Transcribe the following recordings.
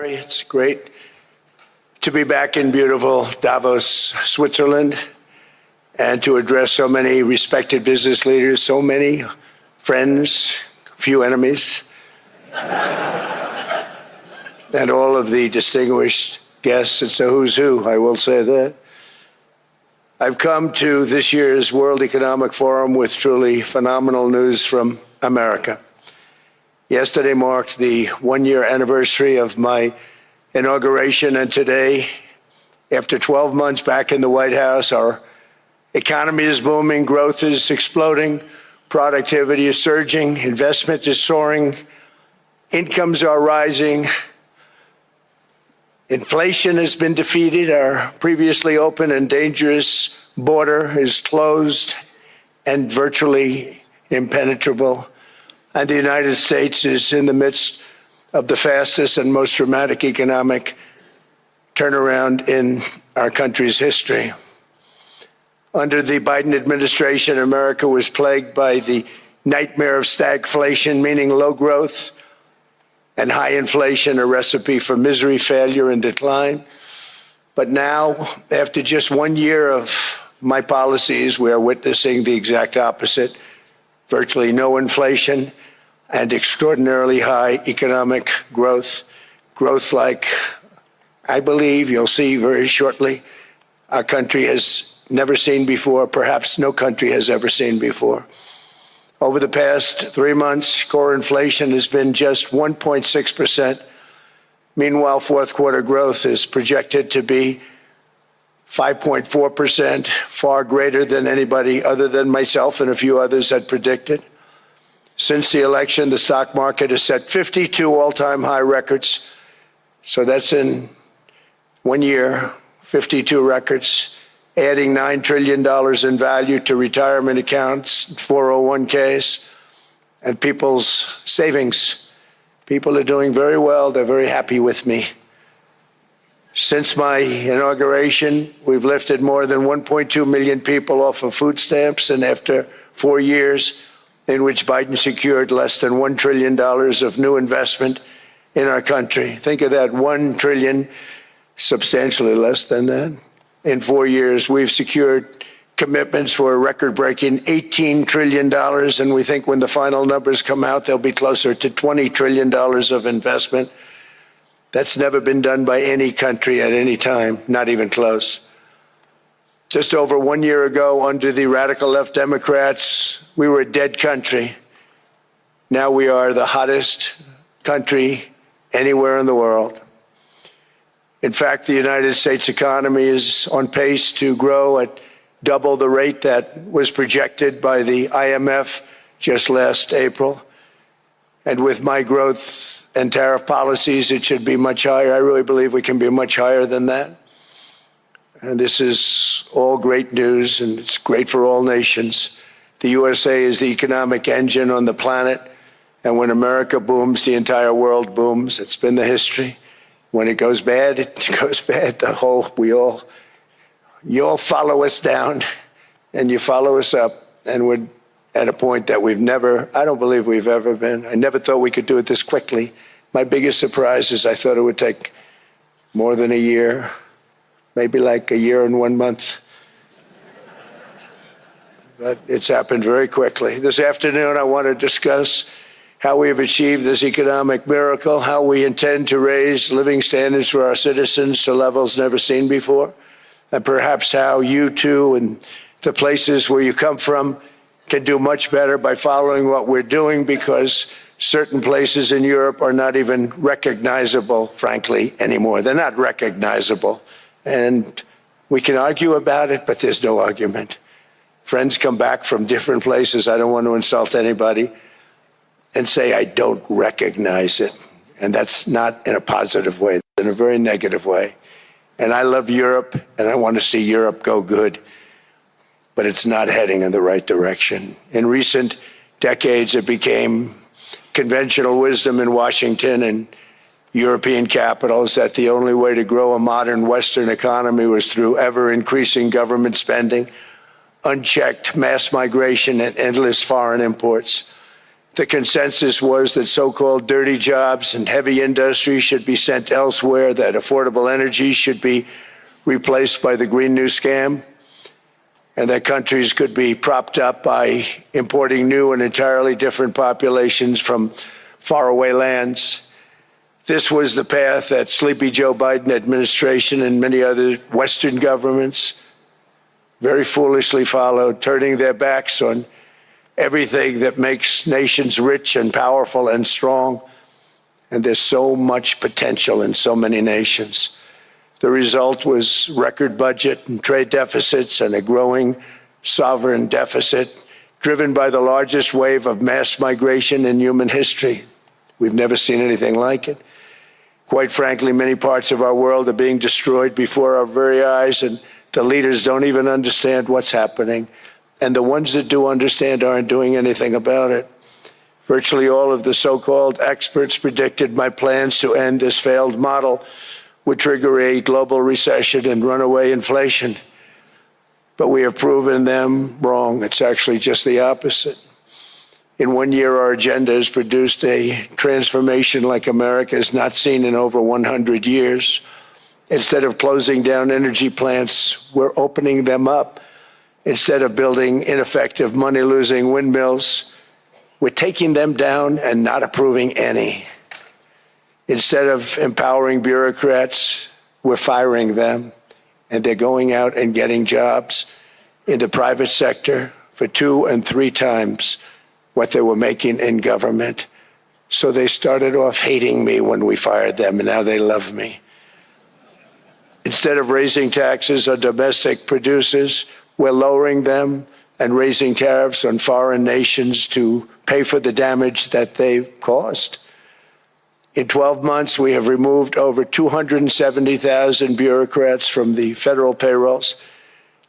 Larry. It's great to be back in beautiful Davos, Switzerland, and to address so many respected business leaders, so many friends, few enemies, and all of the distinguished guests. It's a who's who, I will say that. I've come to this year's World Economic Forum with truly phenomenal news from America. Yesterday marked the one-year anniversary of my inauguration, and today, after 12 months back in the White House, our economy is booming, growth is exploding, productivity is surging, investment is soaring, incomes are rising, inflation has been defeated, our previously open and dangerous border is closed and virtually impenetrable, and the United States is in the midst of the fastest and most dramatic economic turnaround in our country's history. Under the Biden administration, America was plagued by the nightmare of stagflation, meaning low growth and high inflation, a recipe for misery, failure, and decline. But now, after just 1 year of my policies, we are witnessing the exact opposite: virtually no inflation and extraordinarily high economic growth. Growth like I believe you'll see very shortly our country has never seen before, perhaps no country has ever seen before. Over the past 3 months, core inflation has been just 1.6%. Meanwhile, fourth quarter growth is projected to be 5.4%, far greater than anybody other than myself and a few others had predicted. Since the election, the stock market has set 52 all-time high records. So that's in 1 year, 52 records, adding $9 trillion in value to retirement accounts, 401ks, and people's savings. People are doing very well. They're very happy with me. Since my inauguration, we've lifted more than 1.2 million people off of food stamps, and after 4 years, in which Biden secured less than $1 trillion of new investment in our country. Think of that, $1 trillion, substantially less than that. In 4 years, we've secured commitments for a record-breaking $18 trillion, and we think when the final numbers come out, they'll be closer to $20 trillion of investment. That's never been done by any country at any time, not even close. Just over 1 year ago, under the radical left Democrats, we were a dead country. Now we are the hottest country anywhere in the world. In fact, the United States economy is on pace to grow at double the rate that was projected by the IMF just last April. And with my growth and tariff policies, it should be much higher. I really believe we can be much higher than that. And this is all great news, and it's great for all nations. The USA is the economic engine on the planet, and when America booms, the entire world booms. It's been the history. When it goes bad, it goes bad. You all follow us down, and you follow us up, and we're at a point that I don't believe we've ever been. I never thought we could do it this quickly. My biggest surprise is I thought it would take more than a year. Maybe like a year and 1 month. But it's happened very quickly. This afternoon, I want to discuss how we have achieved this economic miracle, how we intend to raise living standards for our citizens to levels never seen before, and perhaps how you too and the places where you come from can do much better by following what we're doing, because certain places in Europe are not even recognizable, frankly, anymore. They're not recognizable. And we can argue about it, but there's no argument. Friends come back from different places. I don't want to insult anybody and say I don't recognize it. And that's not in a positive way, in a very negative way. And I love Europe, and I want to see Europe go good, but it's not heading in the right direction. In recent decades, it became conventional wisdom in Washington and European capitals that the only way to grow a modern Western economy was through ever-increasing government spending, unchecked mass migration, and endless foreign imports. The consensus was that so-called dirty jobs and heavy industry should be sent elsewhere, that affordable energy should be replaced by the Green New Scam, and that countries could be propped up by importing new and entirely different populations from faraway lands. This was the path that sleepy Joe Biden administration and many other Western governments very foolishly followed, turning their backs on everything that makes nations rich and powerful and strong. And there's so much potential in so many nations. The result was record budget and trade deficits and a growing sovereign deficit driven by the largest wave of mass migration in human history. We've never seen anything like it. Quite frankly, many parts of our world are being destroyed before our very eyes, and the leaders don't even understand what's happening. And the ones that do understand aren't doing anything about it. Virtually all of the so-called experts predicted my plans to end this failed model would trigger a global recession and runaway inflation. But we have proven them wrong. It's actually just the opposite. In 1 year, our agenda has produced a transformation like America has not seen in over 100 years. Instead of closing down energy plants, we're opening them up. Instead of building ineffective, money-losing windmills, we're taking them down and not approving any. Instead of empowering bureaucrats, we're firing them, and they're going out and getting jobs in the private sector for 2 and 3 times what they were making in government. So they started off hating me when we fired them, and now they love me. Instead of raising taxes on domestic producers, we're lowering them and raising tariffs on foreign nations to pay for the damage that they've caused. In 12 months, we have removed over 270,000 bureaucrats from the federal payrolls,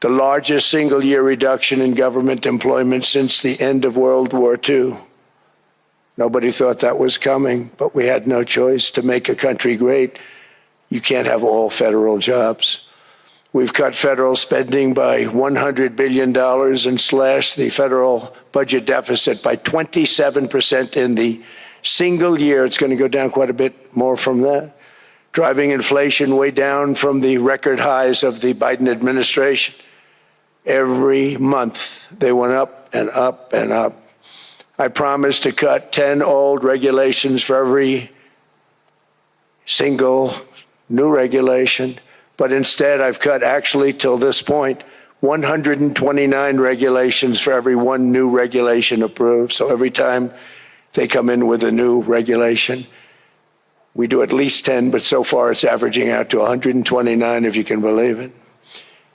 the largest single-year reduction in government employment since the end of World War II. Nobody thought that was coming, but we had no choice. To make a country great, you can't have all federal jobs. We've cut federal spending by $100 billion and slashed the federal budget deficit by 27% in the single year. It's going to go down quite a bit more from that, driving inflation way down from the record highs of the Biden administration. Every month, they went up and up and up. I promised to cut 10 old regulations for every single new regulation, but instead I've cut, actually till this point, 129 regulations for every one new regulation approved. So every time they come in with a new regulation, we do at least 10, but so far it's averaging out to 129, if you can believe it.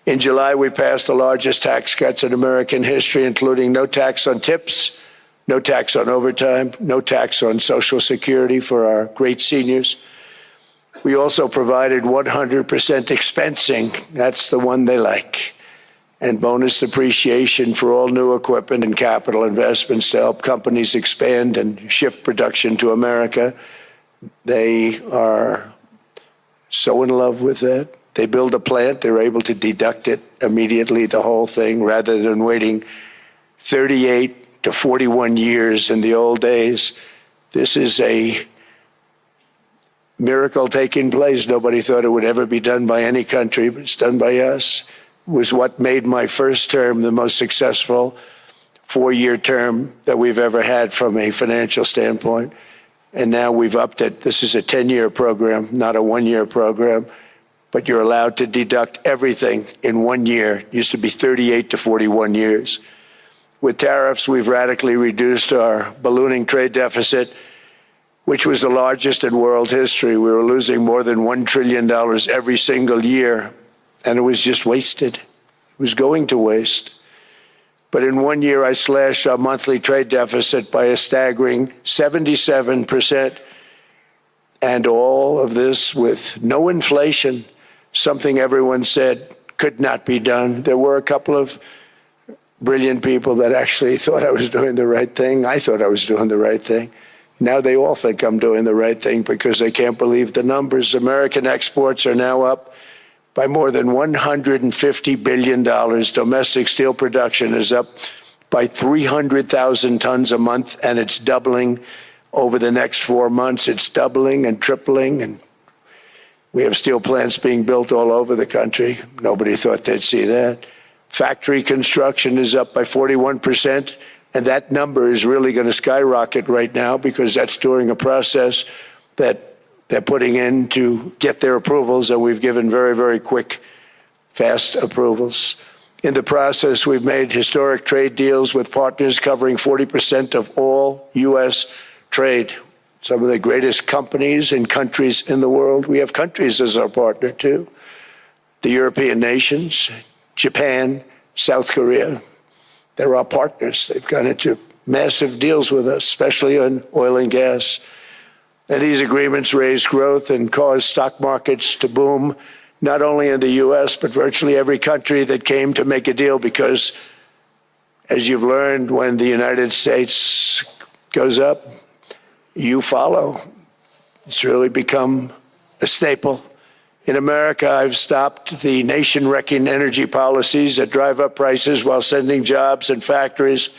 In July, we passed the largest tax cuts in American history, including no tax on tips, no tax on overtime, no tax on Social Security for our great seniors. We also provided 100% expensing, that's the one they like, and bonus depreciation for all new equipment and capital investments to help companies expand and shift production to America. They are so in love with that. They build a plant, they're able to deduct it immediately, the whole thing, rather than waiting 38 to 41 years in the old days. This is a miracle taking place. Nobody thought it would ever be done by any country, but it's done by us. It was what made my first term the most successful 4-year term that we've ever had from a financial standpoint. And now we've upped it. This is a 10-year program, not a 1-year program. But you're allowed to deduct everything in 1 year. It used to be 38 to 41 years. With tariffs, we've radically reduced our ballooning trade deficit, which was the largest in world history. We were losing more than $1 trillion every single year, and it was just wasted. It was going to waste. But in 1 year, I slashed our monthly trade deficit by a staggering 77%, and all of this with no inflation, something everyone said could not be done. There were a couple of brilliant people that actually thought I was doing the right thing. I thought I was doing the right thing. Now they all think I'm doing the right thing because they can't believe the numbers. American exports are now up by more than $150 billion. Domestic steel production is up by 300,000 tons a month, and it's doubling over the next 4 months. It's doubling and tripling, and we have steel plants being built all over the country. Nobody thought they'd see that. Factory construction is up by 41%, and that number is really going to skyrocket right now because that's during a process that they're putting in to get their approvals, and we've given very, very quick, fast approvals. In the process, we've made historic trade deals with partners covering 40% of all U.S. trade. Some of the greatest companies and countries in the world. We have countries as our partner, too. The European nations, Japan, South Korea. They're our partners. They've gone into massive deals with us, especially on oil and gas. And these agreements raise growth and cause stock markets to boom, not only in the U.S., but virtually every country that came to make a deal, because, as you've learned, when the United States goes up, you follow. It's really become a staple. In America, I've stopped the nation-wrecking energy policies that drive up prices while sending jobs and factories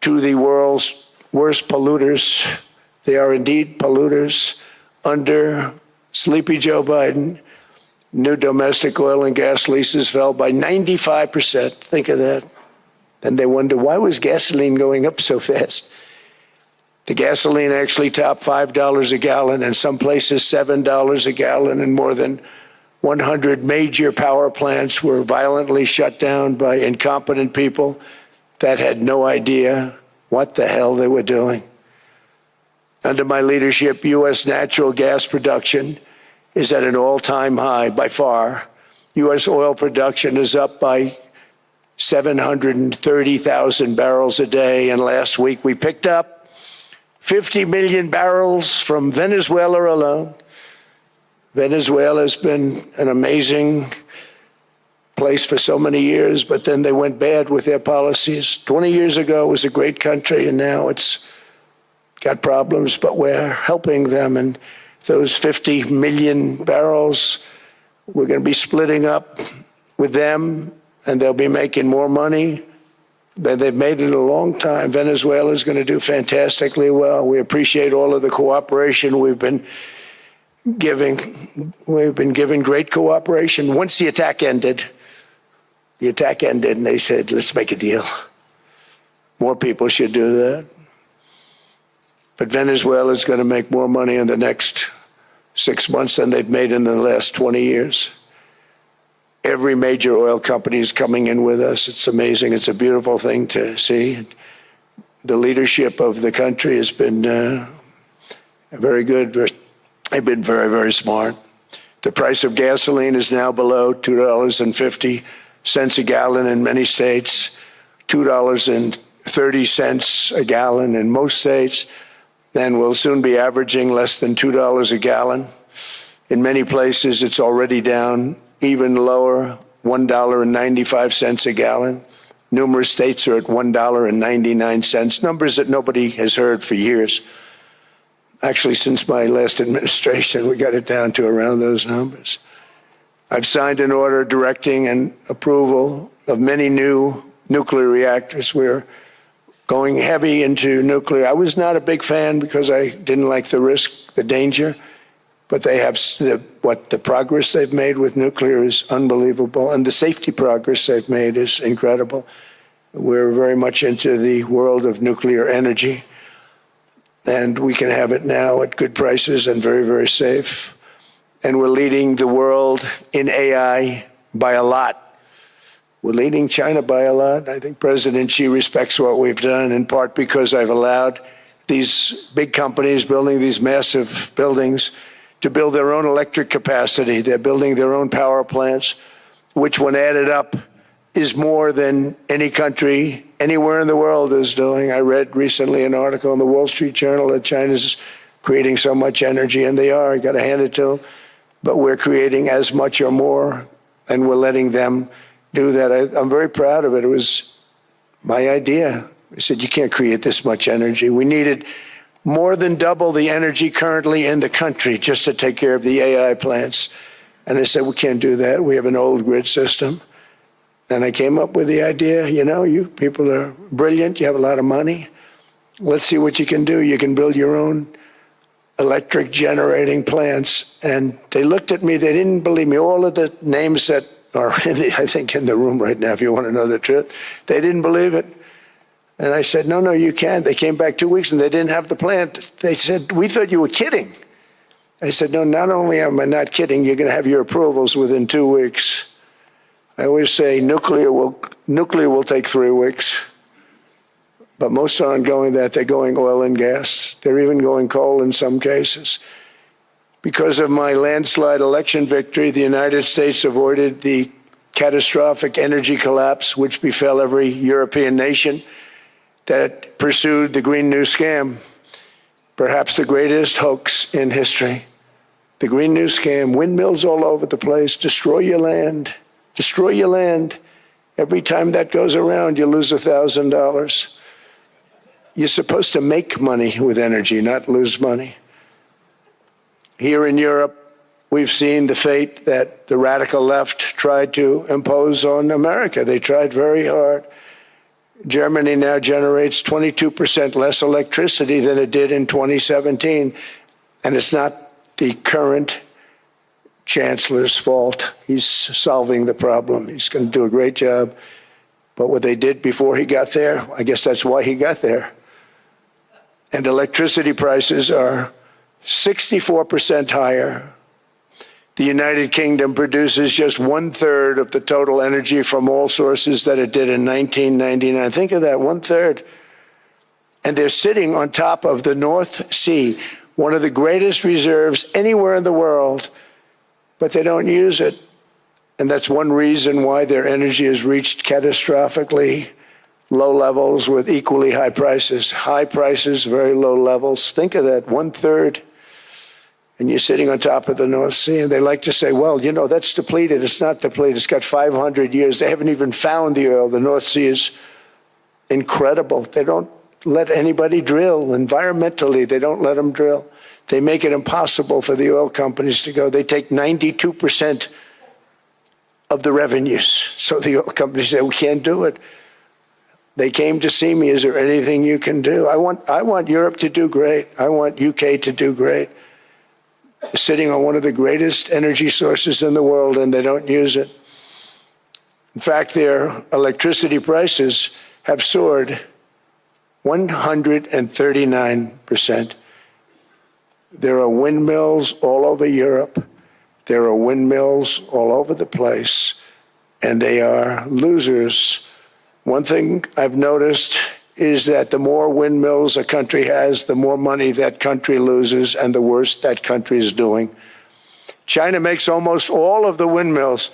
to the world's worst polluters. They are indeed polluters. Under sleepy Joe Biden, new domestic oil and gas leases fell by 95%. Think of that. And they wonder, why was gasoline going up so fast? The gasoline actually topped $5 a gallon, and some places $7 a gallon, and more than 100 major power plants were violently shut down by incompetent people that had no idea what the hell they were doing. Under my leadership, U.S. natural gas production is at an all-time high by far. U.S. oil production is up by 730,000 barrels a day, and last week we picked up 50 million barrels from Venezuela alone. Venezuela has been an amazing place for so many years, but then they went bad with their policies. 20 years ago, it was a great country, and now it's got problems, but we're helping them. And those 50 million barrels, we're going to be splitting up with them, and they'll be making more money than they've made in a long time. Venezuela is going to do fantastically well. We appreciate all of the cooperation we've been giving. We've been giving great cooperation. Once the attack ended, and they said, let's make a deal. More people should do that. But Venezuela is going to make more money in the next 6 months than they've made in the last 20 years. Every major oil company is coming in with us. It's amazing. It's a beautiful thing to see. The leadership of the country has been very good. They've been very, very smart. The price of gasoline is now below $2.50 a gallon in many states, $2.30 a gallon in most states. Then we'll soon be averaging less than $2 a gallon. In many places, it's already down even lower, $1.95 a gallon. Numerous states are at $1.99, numbers that nobody has heard for years. Actually, since my last administration, we got it down to around those numbers. I've signed an order directing an approval of many new nuclear reactors. We're going heavy into nuclear. I was not a big fan because I didn't like the risk, the danger, but they have the progress they've made with nuclear is unbelievable, and the safety progress they've made is incredible. We're very much into the world of nuclear energy, and we can have it now at good prices and very, very safe. And we're leading the world in AI by a lot. We're leading China by a lot. I think President Xi respects what we've done, in part because I've allowed these big companies building these massive buildings to build their own electric capacity. They're building their own power plants, which, when added up, is more than any country anywhere in the world is doing. I read recently an article in the Wall Street Journal that China's creating so much energy, and they are. You got to hand it to them. But we're creating as much or more, and we're letting them do that. I'm very proud of it. It was my idea. I said, you can't create this much energy. We needed more than double the energy currently in the country just to take care of the AI plants. And I said, we can't do that. We have an old grid system. And I came up with the idea, you people are brilliant, you have a lot of money. Let's see what you can do. You can build your own electric generating plants. And they looked at me, they didn't believe me. All of the names that are, I think, in the room right now, if you want to know the truth, they didn't believe it. And I said, no, you can't. They came back 2 weeks and they didn't have the plant. They said, we thought you were kidding. I said, no, not only am I not kidding, you're going to have your approvals within 2 weeks. I always say nuclear will take 3 weeks. But most aren't going that. They're going oil and gas. They're even going coal in some cases. Because of my landslide election victory, the United States avoided the catastrophic energy collapse which befell every European nation that pursued the Green New Scam, perhaps the greatest hoax in history. The Green New Scam, windmills all over the place, destroy your land, destroy your land. Every time that goes around, you lose $1,000. You're supposed to make money with energy, not lose money. Here in Europe, we've seen the fate that the radical left tried to impose on America. They tried very hard. Germany now generates 22% less electricity than it did in 2017. And it's not the current chancellor's fault. He's solving the problem. He's going to do a great job. But what they did before he got there, I guess that's why he got there. And electricity prices are 64% higher. The United Kingdom produces just 1/3 of the total energy from all sources that it did in 1999. Think of that, 1/3. And they're sitting on top of the North Sea, one of the greatest reserves anywhere in the world, but they don't use it. And that's one reason why their energy has reached catastrophically low levels with equally high prices. High prices, very low levels. Think of that, 1/3. And you're sitting on top of the North Sea, and they like to say, well, that's depleted. It's not depleted. It's got 500 years. They haven't even found the oil. The North Sea is incredible. They don't let anybody drill. Environmentally, they don't let them drill. They make it impossible for the oil companies to go. They take 92% of the revenues. So the oil companies say, we can't do it. They came to see me. Is there anything you can do? I want Europe to do great. I want UK to do great. Sitting on one of the greatest energy sources in the world, and they don't use it. In fact, their electricity prices have soared 139%. There are windmills all over Europe. There are windmills all over the place, and they are losers. One thing I've noticed is that the more windmills a country has, the more money that country loses and the worse that country is doing. China makes almost all of the windmills,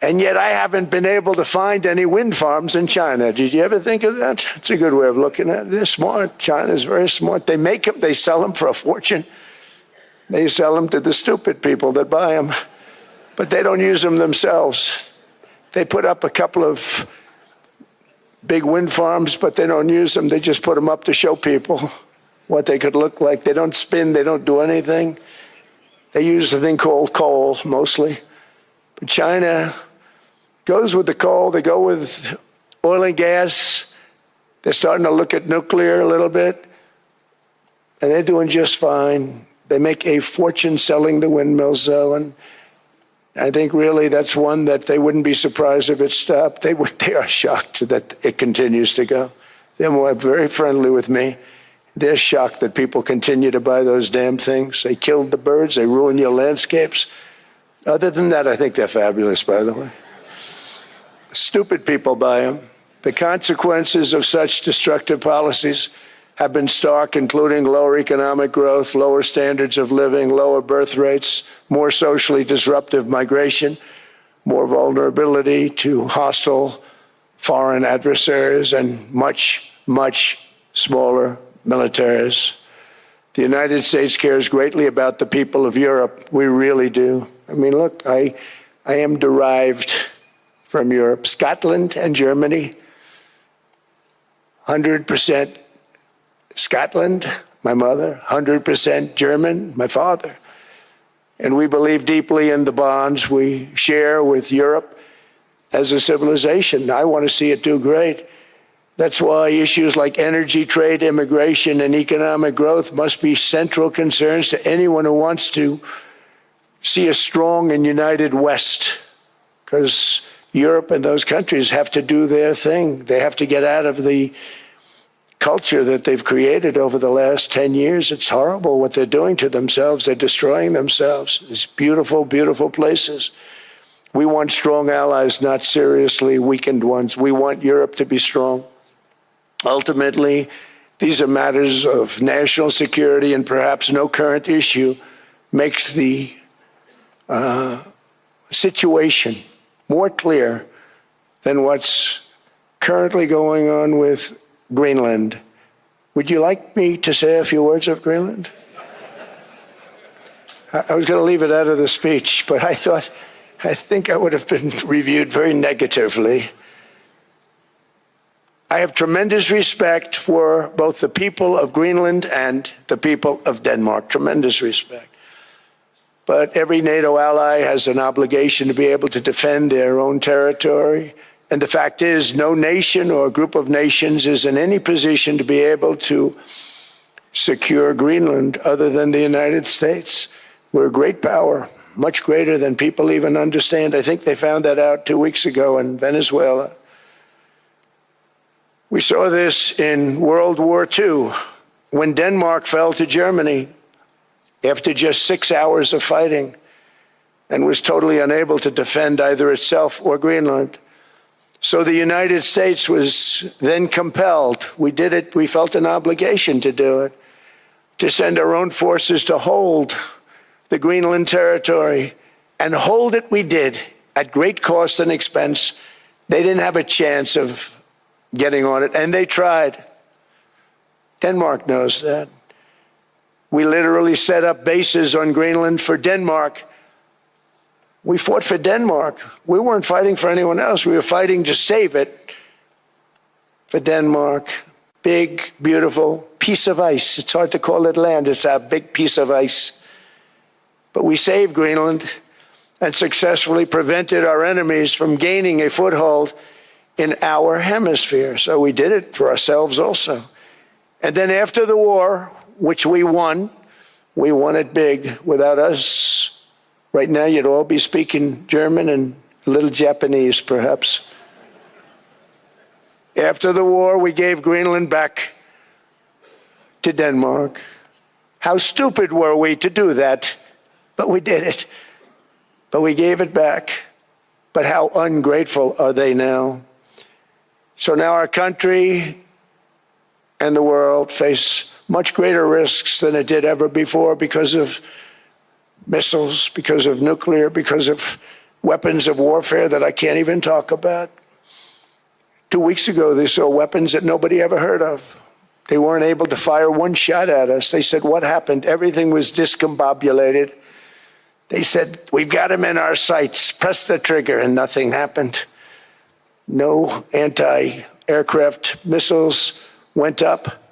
and yet I haven't been able to find any wind farms in China. Did you ever think of that? It's a good way of looking at it. They're smart. China's very smart. They make them, they sell them for a fortune. They sell them to the stupid people that buy them, but they don't use them themselves. They put up a couple of big wind farms, but they don't use them. They just put them up to show people what they could look like. They don't spin. They don't do anything. They use a thing called coal, mostly. But China goes with the coal. They go with oil and gas. They're starting to look at nuclear a little bit, and they're doing just fine. They make a fortune selling the windmills, though, and I think really that's one that they wouldn't be surprised if it stopped. They are shocked that it continues to go. They're very friendly with me. They're shocked that people continue to buy those damn things. They killed the birds. They ruin your landscapes. Other than that, I think they're fabulous, by the way. Stupid people buy them. The consequences of such destructive policies have been stark, including lower economic growth, lower standards of living, lower birth rates, more socially disruptive migration, more vulnerability to hostile foreign adversaries, and much, much smaller militaries. The United States cares greatly about the people of Europe. We really do. I mean, look, I am derived from Europe. Scotland and Germany, 100% Scotland, my mother, 100% German, my father. And we believe deeply in the bonds we share with Europe. as a civilization. I want to see it do great. That's why issues like energy, trade, immigration, and economic growth must be central concerns to anyone who wants to see a strong and united West, because Europe and those countries have to do their thing. They have to get out of the culture that they've created over the last 10 years. It's horrible what they're doing to themselves. They're destroying themselves. These beautiful, beautiful places. We want strong allies, not seriously weakened ones. We want Europe to be strong. Ultimately, these are matters of national security, and perhaps no current issue makes the situation more clear than what's currently going on with Greenland. Would you like me to say a few words of Greenland? I was going to leave it out of the speech, but I think I would have been reviewed very negatively. I have tremendous respect for both the people of Greenland and the people of Denmark, tremendous respect. But every NATO ally has an obligation to be able to defend their own territory. And the fact is, no nation or group of nations is in any position to be able to secure Greenland other than the United States. We're a great power, much greater than people even understand. I think they found that out 2 weeks ago in Venezuela. We saw this in World War II, when Denmark fell to Germany after just 6 hours of fighting and was totally unable to defend either itself or Greenland. So the United States was then compelled, we did it, we felt an obligation to do it, to send our own forces to hold the Greenland territory. And hold it we did, at great cost and expense. They didn't have a chance of getting on it, and they tried. Denmark knows that. We literally set up bases on Greenland for Denmark. We fought for Denmark. We weren't fighting for anyone else. We were fighting to save it for Denmark. Big, beautiful piece of ice. It's hard to call it land. It's a big piece of ice. But we saved Greenland and successfully prevented our enemies from gaining a foothold in our hemisphere. So we did it for ourselves also. And then after the war, which we won it big. Without us, right now you'd all be speaking German and a little Japanese, perhaps. After the war, we gave Greenland back to Denmark. How stupid were we to do that? But we did it. But we gave it back. But how ungrateful are they now? So now our country and the world face much greater risks than it did ever before because of missiles, because of nuclear, because of weapons of warfare that I can't even talk about. 2 weeks ago, they saw weapons that nobody ever heard of. They weren't able to fire one shot at us. They said, what happened? Everything was discombobulated. They said, we've got them in our sights. Press the trigger, and nothing happened. No anti-aircraft missiles went up.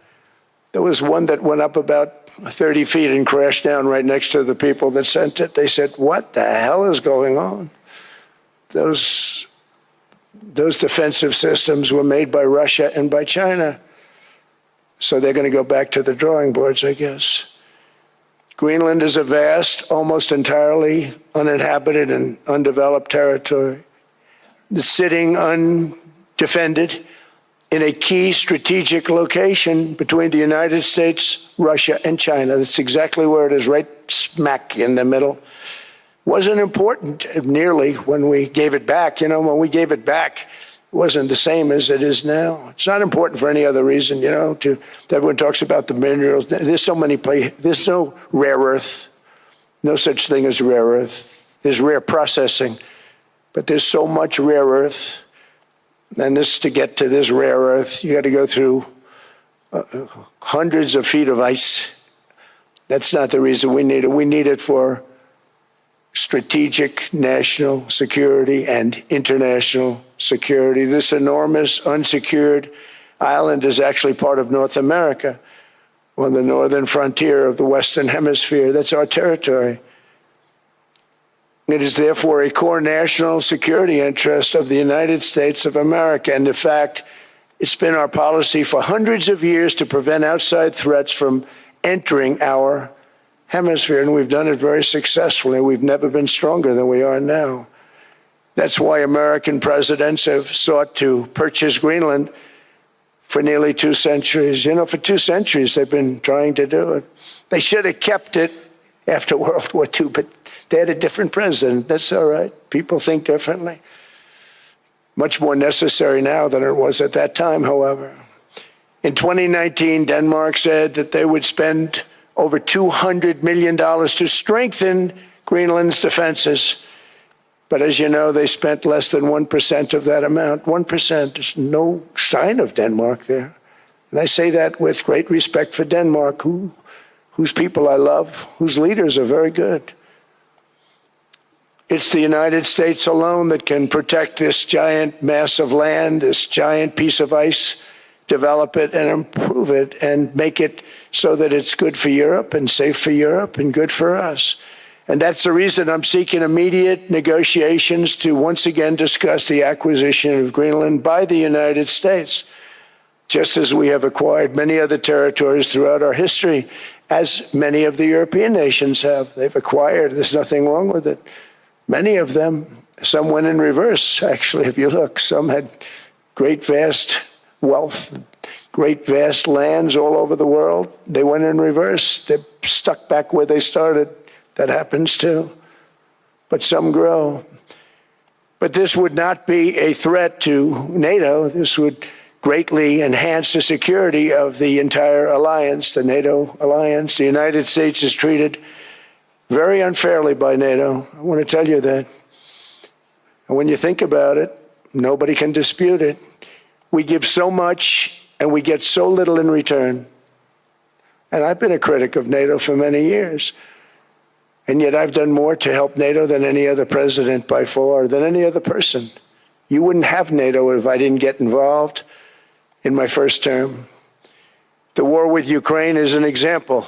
There was one that went up about 30 feet and crashed down right next to the people that sent it. They said, what the hell is going on? Those defensive systems were made by Russia and by China. So they're going to go back to the drawing boards, I guess. Greenland is a vast, almost entirely uninhabited and undeveloped territory that's sitting undefended in a key strategic location between the United States, Russia, and China. That's exactly where it is, right smack in the middle. Wasn't important nearly when we gave it back. You know, when we gave it back, it wasn't the same as it is now. It's not important for any other reason, you know, everyone talks about the minerals. There's so many places. There's no rare earth, no such thing as rare earth. There's rare processing, but there's so much rare earth. And to get to this rare earth, you got to go through hundreds of feet of ice. That's not the reason we need it. We need it for strategic national security and international security. This enormous unsecured island is actually part of North America, on the northern frontier of the Western Hemisphere. That's our territory. It is therefore a core national security interest of the United States of America. And in fact, it's been our policy for hundreds of years to prevent outside threats from entering our hemisphere. And we've done it very successfully. We've never been stronger than we are now. That's why American presidents have sought to purchase Greenland for nearly 2 centuries. You know, for 2 centuries, they've been trying to do it. They should have kept it after World War II, but they had a different president. That's all right. People think differently. Much more necessary now than it was at that time, however. In 2019, Denmark said that they would spend over $200 million to strengthen Greenland's defenses. But as you know, they spent less than 1% of that amount. 1%. There's no sign of Denmark there. And I say that with great respect for Denmark, whose people I love, whose leaders are very good. It's the United States alone that can protect this giant mass of land, this giant piece of ice, develop it and improve it and make it so that it's good for Europe and safe for Europe and good for us. And that's the reason I'm seeking immediate negotiations to once again discuss the acquisition of Greenland by the United States, just as we have acquired many other territories throughout our history, as many of the European nations have. They've acquired, there's nothing wrong with it. Many of them, some went in reverse, actually, if you look. Some had great, vast wealth, great, vast lands all over the world. They went in reverse. They're stuck back where they started. That happens too. But some grow. But this would not be a threat to NATO. This would greatly enhance the security of the entire alliance, the NATO alliance. The United States is treated very unfairly by NATO. I want to tell you that. And when you think about it, nobody can dispute it. We give so much and we get so little in return. And I've been a critic of NATO for many years. And yet I've done more to help NATO than any other president by far, than any other person. You wouldn't have NATO if I didn't get involved in my first term. The war with Ukraine is an example.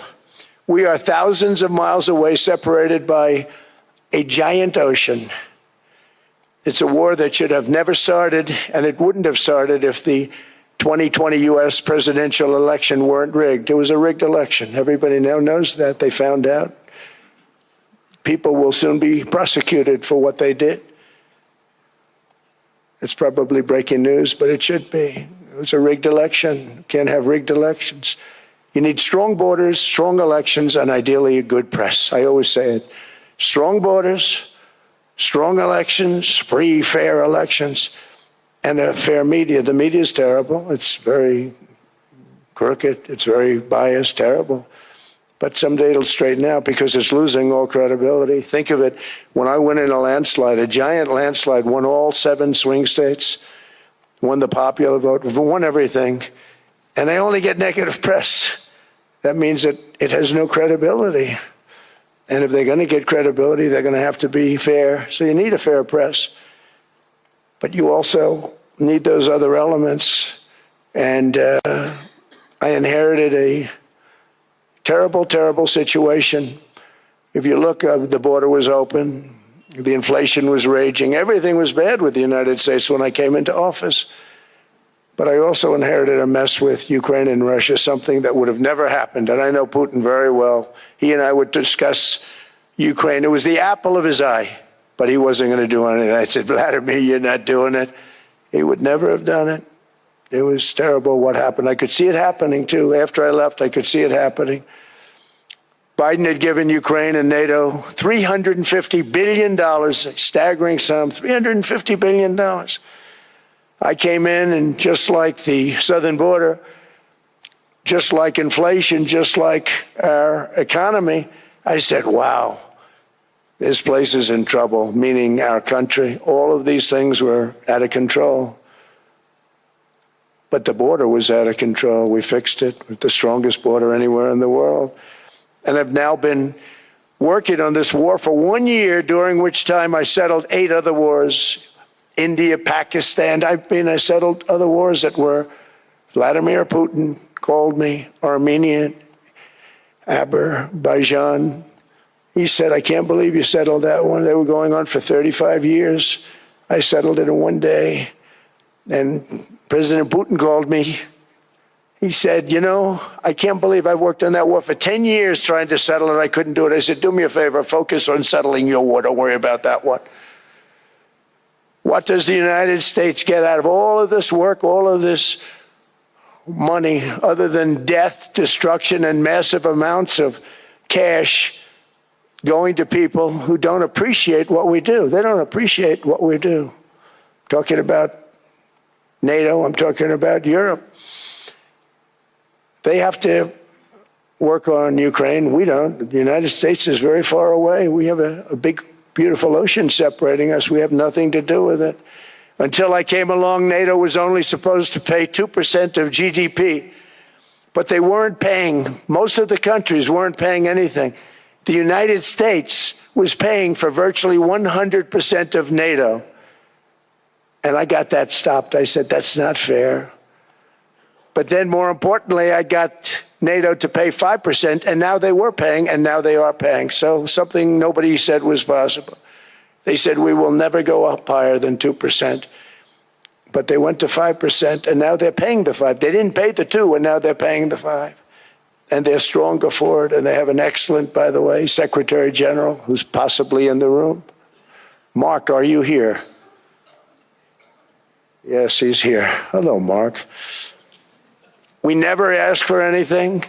We are thousands of miles away, separated by a giant ocean. It's a war that should have never started, and it wouldn't have started if the 2020 U.S. presidential election weren't rigged. It was a rigged election. Everybody now knows that. They found out. People will soon be prosecuted for what they did. It's probably breaking news, but it should be. It was a rigged election. You can't have rigged elections. You need strong borders, strong elections, and ideally a good press. I always say it. Strong borders, strong elections, free, fair elections, and a fair media. The media is terrible. It's very crooked. It's very biased, terrible. But someday it'll straighten out because it's losing all credibility. Think of it. When I win in a landslide, a giant landslide, won all 7 swing states, won the popular vote, won everything, and they only get negative press. That means that it has no credibility. And if they're going to get credibility, they're going to have to be fair. So you need a fair press. But you also need those other elements. And I inherited a terrible, terrible situation. If you look, the border was open. The inflation was raging. Everything was bad with the United States when I came into office. But I also inherited a mess with Ukraine and Russia, something that would have never happened. And I know Putin very well. He and I would discuss Ukraine. It was the apple of his eye, but he wasn't going to do anything. I said, Vladimir, you're not doing it. He would never have done it. It was terrible what happened. I could see it happening, too. After I left, I could see it happening. Biden had given Ukraine and NATO $350 billion, a staggering sum, $350 billion. I came in, and just like the southern border, just like inflation, just like our economy, I said, wow, this place is in trouble, meaning our country. All of these things were out of control. But the border was out of control. We fixed it with the strongest border anywhere in the world. And I've now been working on this war for 1 year, during which time I settled 8 other wars. India, Pakistan. I settled other wars that were Vladimir Putin called me, Armenia, Azerbaijan, He said, I can't believe you settled that one. They were going on for 35 years. I settled it in one day. And President Putin called me. He said, you know, I can't believe I've worked on that war for 10 years trying to settle it. I couldn't do it. I said, do me a favor, focus on settling your war. Don't worry about that one. What does the United States get out of all of this work, all of this money, other than death, destruction, and massive amounts of cash going to people who don't appreciate what we do? They don't appreciate what we do. I'm talking about NATO, I'm talking about Europe. They have to work on Ukraine. We don't. The United States is very far away. We have a big, beautiful ocean separating us. We have nothing to do with it. Until I came along, NATO was only supposed to pay 2% of GDP, but they weren't paying. Most of the countries weren't paying anything. The United States was paying for virtually 100% of NATO. And I got that stopped. I said, that's not fair. But then more importantly, I got NATO to pay 5%, and now they were paying, and now they are paying. So something nobody said was possible. They said, we will never go up higher than 2%. But they went to 5%, and now they're paying the 5. They didn't pay the 2, and now they're paying the 5. And they're stronger for it, and they have an excellent, by the way, Secretary General, who's possibly in the room. Mark, are you here? Yes, he's here. Hello, Mark. We never asked for anything,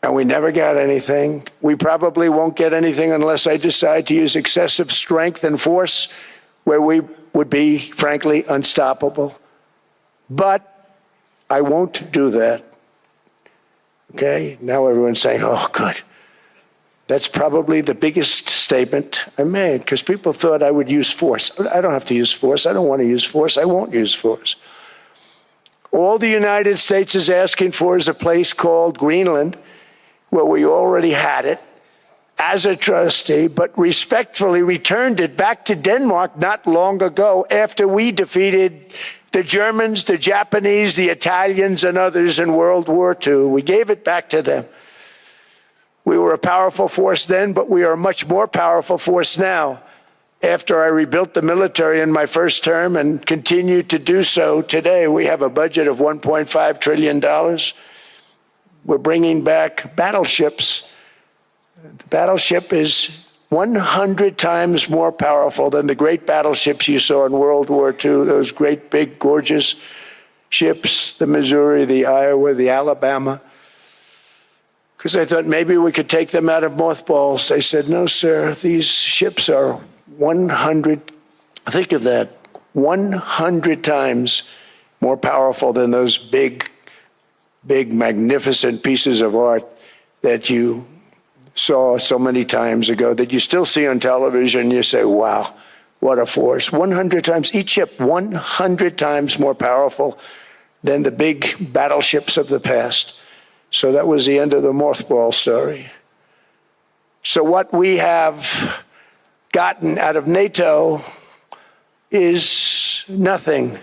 and we never got anything. We probably won't get anything unless I decide to use excessive strength and force where we would be, frankly, unstoppable. But I won't do that. Okay? Now everyone's saying, oh, good. That's probably the biggest statement I made, because people thought I would use force. I don't have to use force. I don't want to use force. I won't use force. All the United States is asking for is a place called Greenland, where we already had it as a trustee, but respectfully returned it back to Denmark not long ago after we defeated the Germans, the Japanese, the Italians, and others in World War II. We gave it back to them. We were a powerful force then, but we are a much more powerful force now. After I rebuilt the military in my first term and continue to do so today, we have a budget of $1.5 trillion. We're bringing back battleships. The battleship is 100 times more powerful than the great battleships you saw in World War II, those great, big, gorgeous ships, the Missouri, the Iowa, the Alabama. Because I thought maybe we could take them out of mothballs. They said, no, sir, these ships are 100, think of that, 100 times more powerful than those big, magnificent pieces of art that you saw so many times ago, that you still see on television. You say, wow, what a force. 100 times, each ship 100 times more powerful than the big battleships of the past. So that was the end of the mothball story. So what we have gotten out of NATO is nothing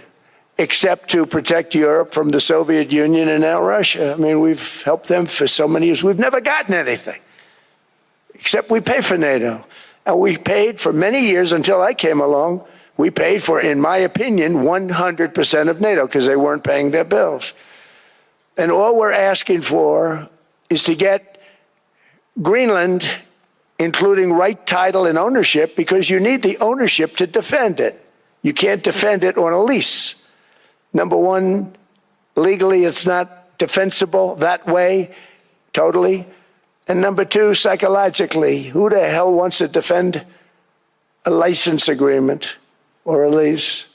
except to protect Europe from the Soviet Union and now Russia. I mean, we've helped them for so many years. We've never gotten anything, except we pay for NATO. And we paid for many years until I came along. We paid for, in my opinion, 100% of NATO because they weren't paying their bills. And all we're asking for is to get Greenland, including right title and ownership, because you need the ownership to defend it. You can't defend it on a lease. Number one, legally it's not defensible that way, totally. And number two, psychologically, who the hell wants to defend a license agreement or a lease,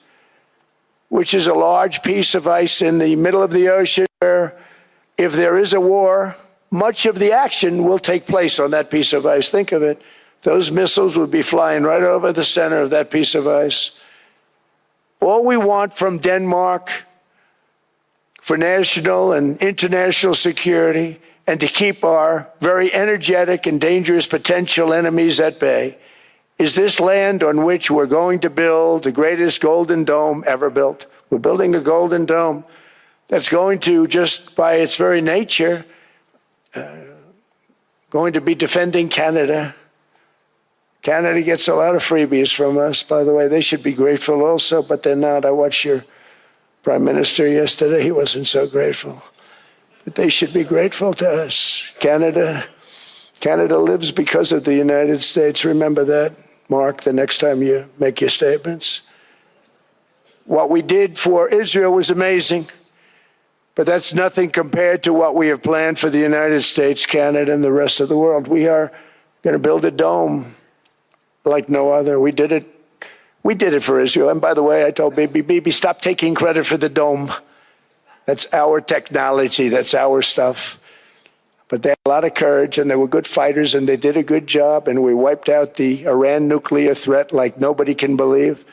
which is a large piece of ice in the middle of the ocean where if there is a war, much of the action will take place on that piece of ice. Think of it. Those missiles would be flying right over the center of that piece of ice. All we want from Denmark for national and international security and to keep our very energetic and dangerous potential enemies at bay is this land on which we're going to build the greatest golden dome ever built. We're building a golden dome that's going to, just by its very nature, going to be defending Canada. Canada gets a lot of freebies from us, by the way. They should be grateful also, but they're not. I watched your Prime Minister yesterday. He wasn't so grateful. But they should be grateful to us. Canada lives because of the United States. Remember that, Mark, the next time you make your statements. What we did for Israel was amazing, but that's nothing compared to what we have planned for the United States, Canada, and the rest of the world. We are going to build a dome like no other. We did it for Israel. And by the way, I told Bibi, stop taking credit for the dome. That's our technology. That's our stuff. But they had a lot of courage, and they were good fighters, and they did a good job, and we wiped out the Iran nuclear threat like nobody can believe.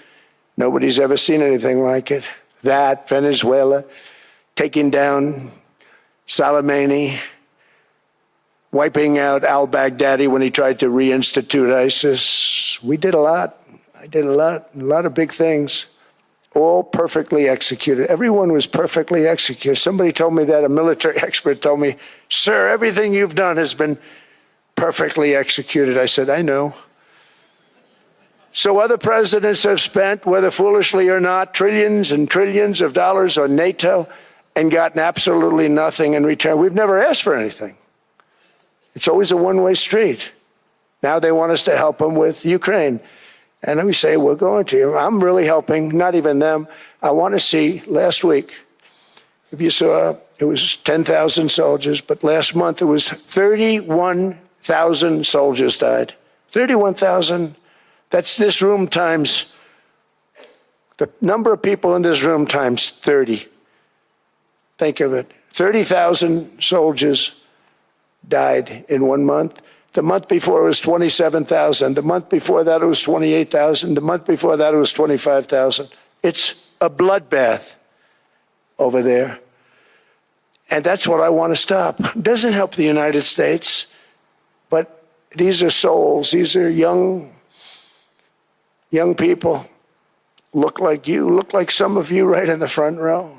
Nobody's ever seen anything like it. That, Venezuela, taking down Soleimani, wiping out al-Baghdadi when he tried to reinstitute ISIS. We did a lot. I did a lot of big things, all perfectly executed. Everyone was perfectly executed. Somebody told me that, a military expert told me, sir, everything you've done has been perfectly executed. I said, I know. So other presidents have spent, whether foolishly or not, trillions and trillions of dollars on NATO and gotten absolutely nothing in return. We've never asked for anything. It's always a one-way street. Now they want us to help them with Ukraine. And let me say, we're going to. I'm really helping, not even them. I want to see, last week, if you saw, it was 10,000 soldiers, but last month it was 31,000 soldiers died. 31,000. That's this room times, the number of people in this room times 30. Think of it. 30,000 soldiers died in 1 month. The month before it was 27,000. The month before that it was 28,000. The month before that it was 25,000. It's a bloodbath over there. And that's what I want to stop. It doesn't help the United States, but these are souls. These are young people. Look like you, look like some of you right in the front row.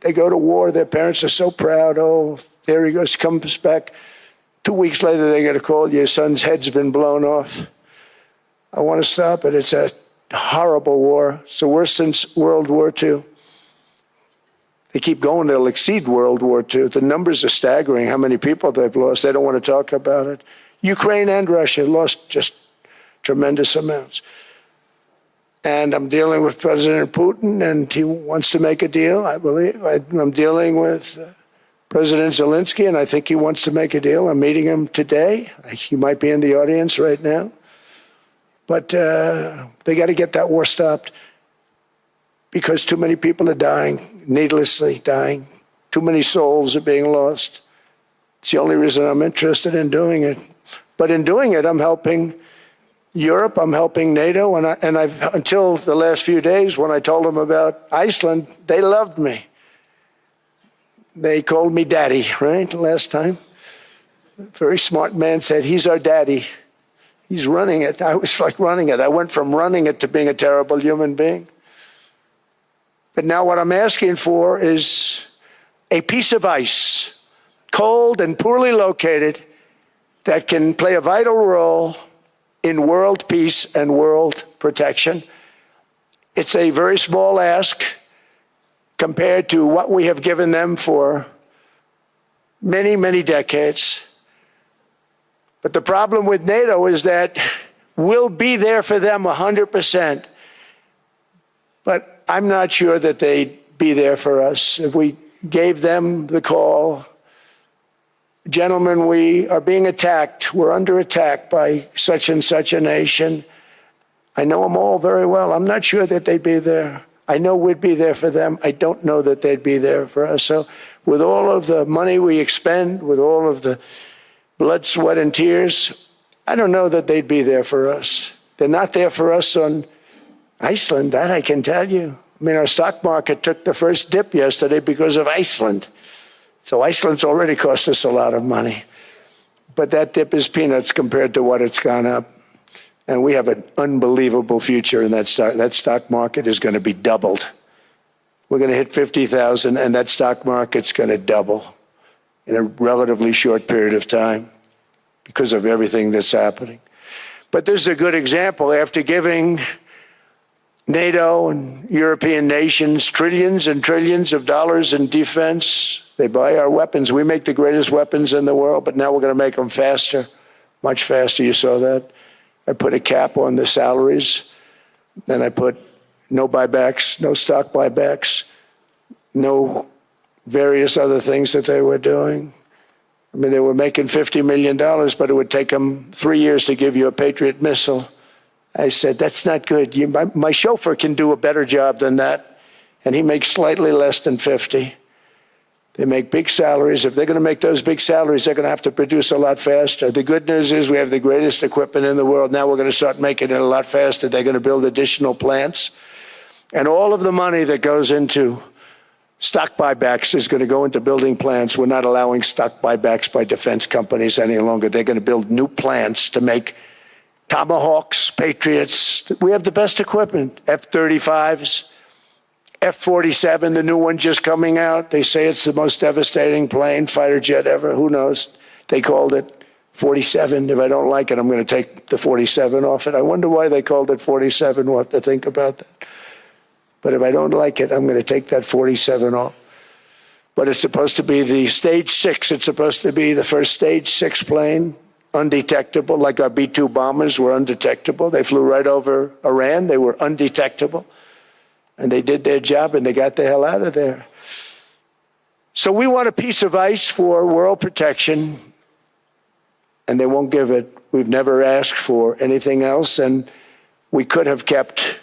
They go to war. Their parents are so proud. Oh, there he goes, comes back. 2 weeks later, they get a call, your son's head's been blown off. I want to stop it. It's a horrible war. It's the worst since World War II. They keep going, they'll exceed World War II. The numbers are staggering, how many people they've lost. They don't want to talk about it. Ukraine and Russia lost just tremendous amounts. And I'm dealing with President Putin, and he wants to make a deal, I believe. I'm dealing with President Zelensky, and I think he wants to make a deal. I'm meeting him today. He might be in the audience right now. But they got to get that war stopped because too many people are dying, needlessly dying. Too many souls are being lost. It's the only reason I'm interested in doing it. But in doing it, I'm helping Europe, I'm helping NATO, and I've until the last few days when I told them about Iceland, they loved me. They called me daddy, right, last time. A very smart man said, he's our daddy. He's running it. I was like running it. I went from running it to being a terrible human being. But now what I'm asking for is a piece of ice, cold and poorly located, that can play a vital role in world peace and world protection. It's a very small ask compared to what we have given them for many, many decades. But the problem with NATO is that we'll be there for them 100%. But I'm not sure that they'd be there for us if we gave them the call. Gentlemen, we are being attacked. We're under attack by such and such a nation. I know them all very well. I'm not sure that they'd be there. I know we'd be there for them. I don't know that they'd be there for us. So with all of the money we expend, with all of the blood, sweat, and tears, I don't know that they'd be there for us. They're not there for us on Iceland, that I can tell you. I mean, our stock market took the first dip yesterday because of Iceland. So Iceland's already cost us a lot of money. But that dip is peanuts compared to what it's gone up. And we have an unbelievable future in that stock. That stock market is going to be doubled. We're going to hit 50,000, and that stock market's going to double in a relatively short period of time. because of everything that's happening. But this is a good example. After giving NATO and European nations trillions and trillions of dollars in defense, they buy our weapons. We make the greatest weapons in the world, but now we're going to make them faster, much faster. You saw that. I put a cap on the salaries. Then I put no buybacks, no stock buybacks, no various other things that they were doing. I mean, they were making $50 million, but it would take them 3 years to give you a Patriot missile. I said, that's not good. My chauffeur can do a better job than that, and he makes slightly less than 50. They make big salaries. If they're going to make those big salaries, they're going to have to produce a lot faster. The good news is we have the greatest equipment in the world. Now we're going to start making it a lot faster. They're going to build additional plants. And all of the money that goes into stock buybacks is going to go into building plants. We're not allowing stock buybacks by defense companies any longer. They're going to build new plants to make Tomahawks, Patriots. We have the best equipment, F-35s, F-47, the new one just coming out. They say it's the most devastating plane, fighter jet ever. Who knows? They called it 47. If I don't like it, I'm going to take the 47 off it. I wonder why they called it 47. We'll have to think about that. But if I don't like it, I'm going to take that 47 off. But it's supposed to be the stage 6. It's supposed to be the first stage 6 plane, undetectable, like our B-2 bombers were undetectable. They flew right over Iran. They were undetectable. And they did their job, and they got the hell out of there. So we want a piece of ice for world protection, and they won't give it. We've never asked for anything else, and we could have kept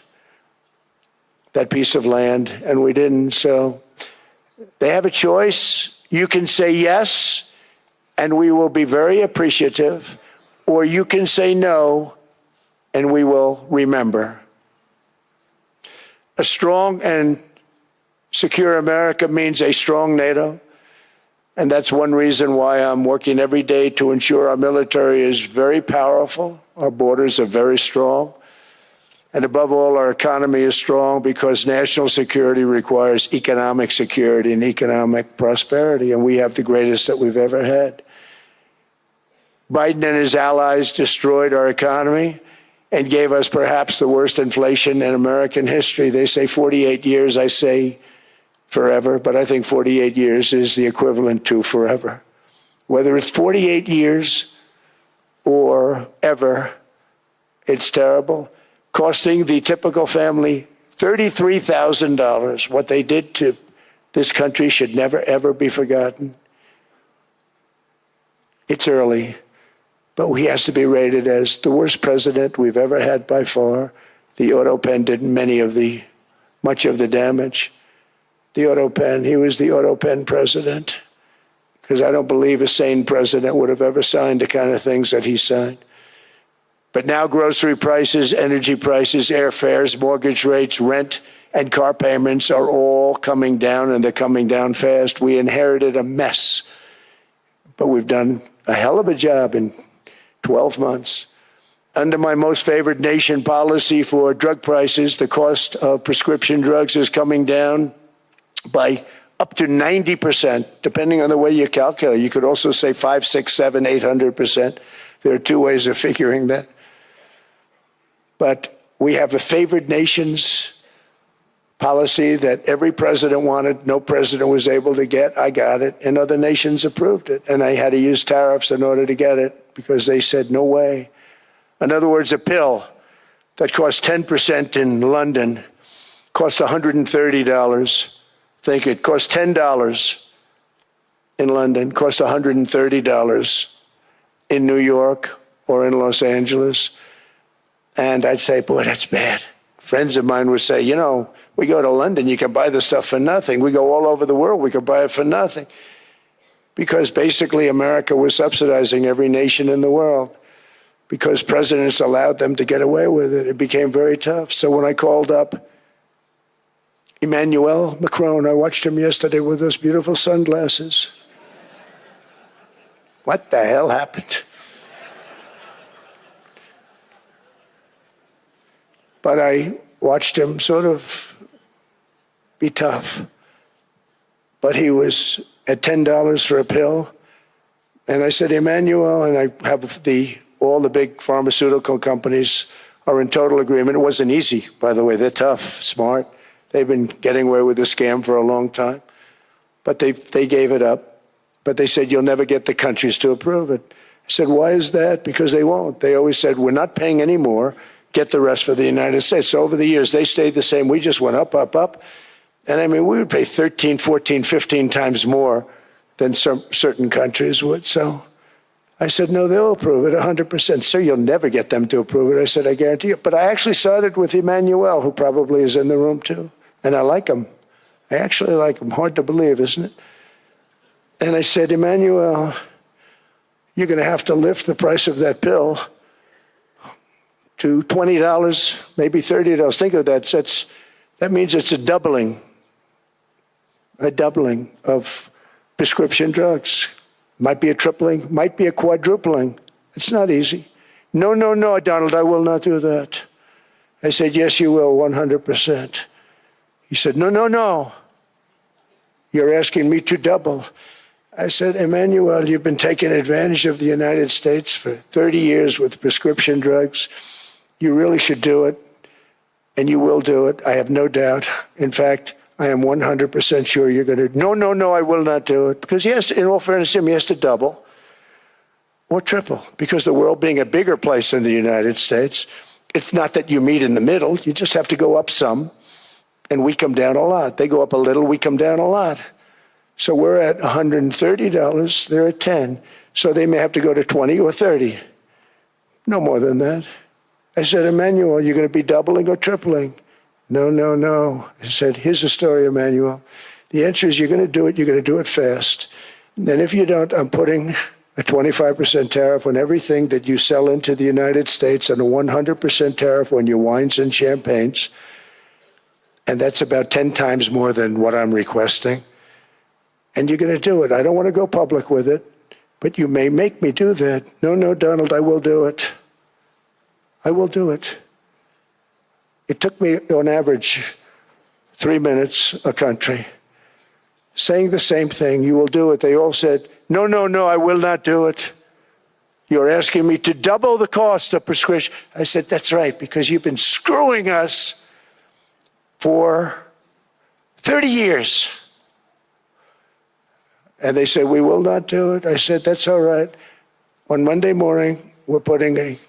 that piece of land, and we didn't. So they have a choice. You can say yes, and we will be very appreciative, or you can say no, and we will remember. A strong and secure America means a strong NATO, and that's one reason why I'm working every day to ensure our military is very powerful, our borders are very strong, and above all, our economy is strong, because national security requires economic security and economic prosperity, and we have the greatest that we've ever had. Biden and his allies destroyed our economy and gave us perhaps the worst inflation in American history. They say 48 years, I say forever, but I think 48 years is the equivalent to forever. Whether it's 48 years or ever, it's terrible. Costing the typical family $33,000. What they did to this country should never, ever be forgotten. It's early, but he has to be rated as the worst president we've ever had by far. The auto pen did much of the damage. The auto pen, he was the auto pen president, because I don't believe a sane president would have ever signed the kind of things that he signed. But now grocery prices, energy prices, airfares, mortgage rates, rent, and car payments are all coming down, and they're coming down fast. We inherited a mess, but we've done a hell of a job in 12 months. Under my most favored nation policy for drug prices, the cost of prescription drugs is coming down by up to 90%, depending on the way you calculate. You could also say 5, 6, 7, 800%. There are two ways of figuring that. But we have a favored nations policy that every president wanted, no president was able to get. I got it, and other nations approved it. And I had to use tariffs in order to get it, because they said, no way. In other words, a pill that costs 10% in London costs $130. Think it costs $10 in London, costs $130 in New York or in Los Angeles. And I'd say, boy, that's bad. Friends of mine would say, you know, we go to London, you can buy the stuff for nothing. We go all over the world, we can buy it for nothing. Because basically America was subsidizing every nation in the world, because presidents allowed them to get away with it. It became very tough. So when I called up Emmanuel Macron, I watched him yesterday with those beautiful sunglasses. What the hell happened? But I watched him sort of be tough. But he was at $10 for a pill. And I said, Emmanuel, and I have all the big pharmaceutical companies are in total agreement. It wasn't easy, by the way. They're tough, smart. They've been getting away with the scam for a long time. But they gave it up. But they said, you'll never get the countries to approve it. I said, why is that? Because they won't. They always said, we're not paying any more. Get the rest for the United States. So over the years, they stayed the same. We just went up, up, up. And I mean, we would pay 13, 14, 15 times more than certain countries would. So I said, no, they'll approve it 100%. Sir, you'll never get them to approve it. I said, I guarantee you. But I actually started with Emmanuel, who probably is in the room too. And I like him. I actually like him. Hard to believe, isn't it? And I said, Emmanuel, you're going to have to lift the price of that pill to $20, maybe $30. Think of that. That means it's a doubling of prescription drugs. Might be a tripling, might be a quadrupling. It's not easy. No, no, no, Donald, I will not do that. I said, yes, you will, 100%. He said, no, no, no. You're asking me to double. I said, Emmanuel, you've been taking advantage of the United States for 30 years with prescription drugs. You really should do it, and you will do it. I have no doubt. In fact, I am 100% sure you're going to. No, no, no, I will not do it. Because yes, in all fairness to him, he has to double or triple. Because the world being a bigger place than the United States, it's not that you meet in the middle. You just have to go up some, and we come down a lot. They go up a little, we come down a lot. So we're at $130, they're at 10. So they may have to go to 20 or 30. No more than that. I said, Emmanuel, you're going to be doubling or tripling? No, no, no. I said, here's the story, Emmanuel. The answer is you're going to do it. You're going to do it fast. And if you don't, I'm putting a 25% tariff on everything that you sell into the United States and a 100% tariff on your wines and champagnes. And that's about 10 times more than what I'm requesting. And you're going to do it. I don't want to go public with it, but you may make me do that. No, no, Donald, I will do it. I will do it. It took me, on average, 3 minutes a country, saying the same thing. You will do it. They all said, no, no, no, I will not do it. You're asking me to double the cost of prescription. I said, that's right, because you've been screwing us for 30 years. And they said, we will not do it. I said, that's all right. On Monday morning, we're putting a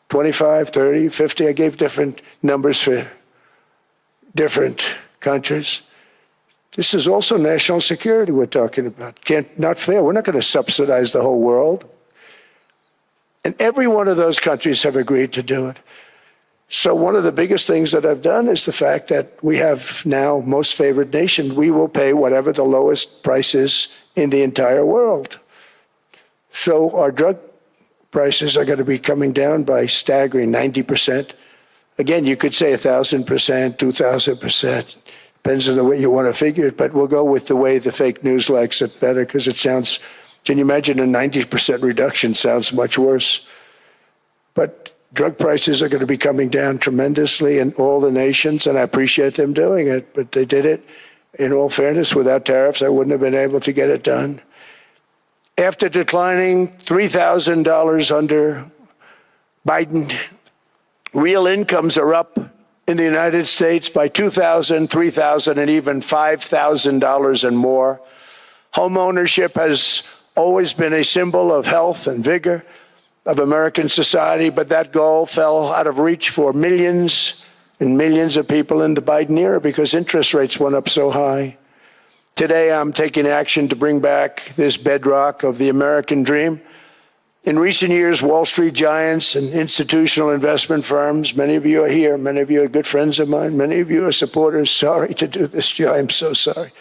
25, 30, 50. I gave different numbers for different countries. This is also national security we're talking about. Not fair. We're not going to subsidize the whole world. And every one of those countries have agreed to do it. So one of the biggest things that I've done is the fact that we have now most favored nation. We will pay whatever the lowest price is in the entire world. So our drug prices are going to be coming down by staggering 90%. Again, you could say 1,000%, 2,000%. Depends on the way you want to figure it, but we'll go with the way the fake news likes it better because it sounds, can you imagine a 90% reduction sounds much worse. But drug prices are going to be coming down tremendously in all the nations, and I appreciate them doing it, but they did it, in all fairness, without tariffs. I wouldn't have been able to get it done. After declining $3,000 under Biden, real incomes are up in the United States by $2,000, $3,000, and even $5,000 and more. Home ownership has always been a symbol of health and vigor of American society, but that goal fell out of reach for millions and millions of people in the Biden era because interest rates went up so high. Today, I'm taking action to bring back this bedrock of the American dream. In recent years, Wall Street giants and institutional investment firms, many of you are here, many of you are good friends of mine, many of you are supporters. Sorry to do this, Joe, I'm so sorry.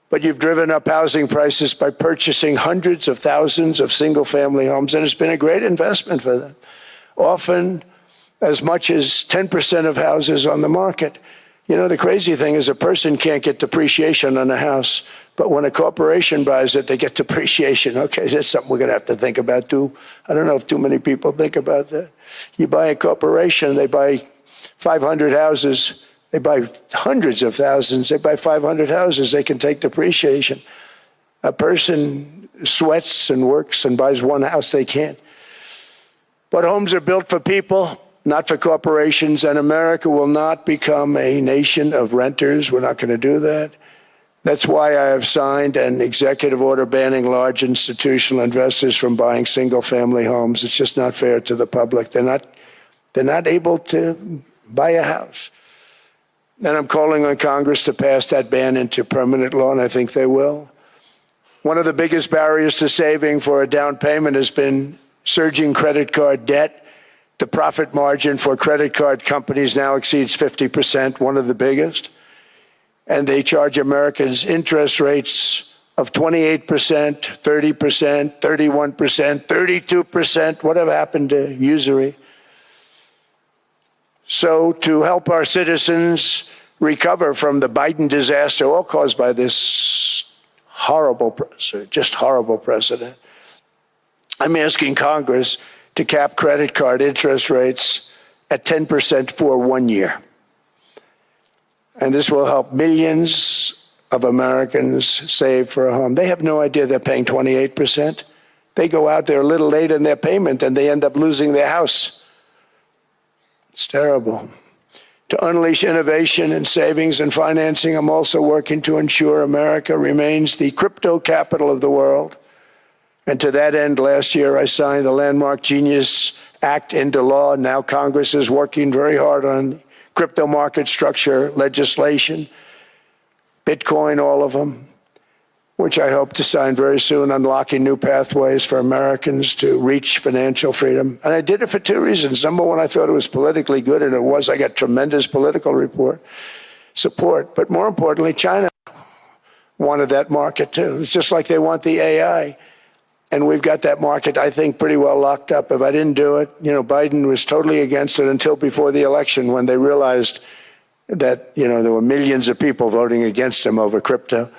But you've driven up housing prices by purchasing hundreds of thousands of single-family homes, and it's been a great investment for them. Often as much as 10% of houses on the market. You know, the crazy thing is a person can't get depreciation on a house, but when a corporation buys it, they get depreciation. Okay, that's something we're going to have to think about too. I don't know if too many people think about that. You buy a corporation, they buy 500 houses, they buy hundreds of thousands, they buy 500 houses, they can take depreciation. a person sweats and works and buys one house, they can't. But homes are built for people, not for corporations, and America will not become a nation of renters. We're not going to do that. That's why I have signed an executive order banning large institutional investors from buying single-family homes. It's just not fair to the public. They're not able to buy a house. And I'm calling on Congress to pass that ban into permanent law, and I think they will. One of the biggest barriers to saving for a down payment has been surging credit card debt. The profit margin for credit card companies now exceeds 50%, one of the biggest. And they charge Americans interest rates of 28%, 30%, 31%, 32%. Whatever happened to usury? So to help our citizens recover from the Biden disaster, all caused by this horrible precedent, I'm asking Congress to cap credit card interest rates at 10% for 1 year. And this will help millions of Americans save for a home. They have no idea they're paying 28%. They go out there a little late in their payment and they end up losing their house. It's terrible. To unleash innovation in savings and financing, I'm also working to ensure America remains the crypto capital of the world. And to that end, last year, I signed the landmark Genius Act into law. Now Congress is working very hard on crypto market structure legislation, Bitcoin, all of them, which I hope to sign very soon, unlocking new pathways for Americans to reach financial freedom. And I did it for two reasons. Number one, I thought it was politically good, and it was. I got tremendous political support. But more importantly, China wanted that market too. It's just like they want the AI. And we've got that market, I think, pretty well locked up. If I didn't do it, Biden was totally against it until before the election when they realized that, there were millions of people voting against him over crypto.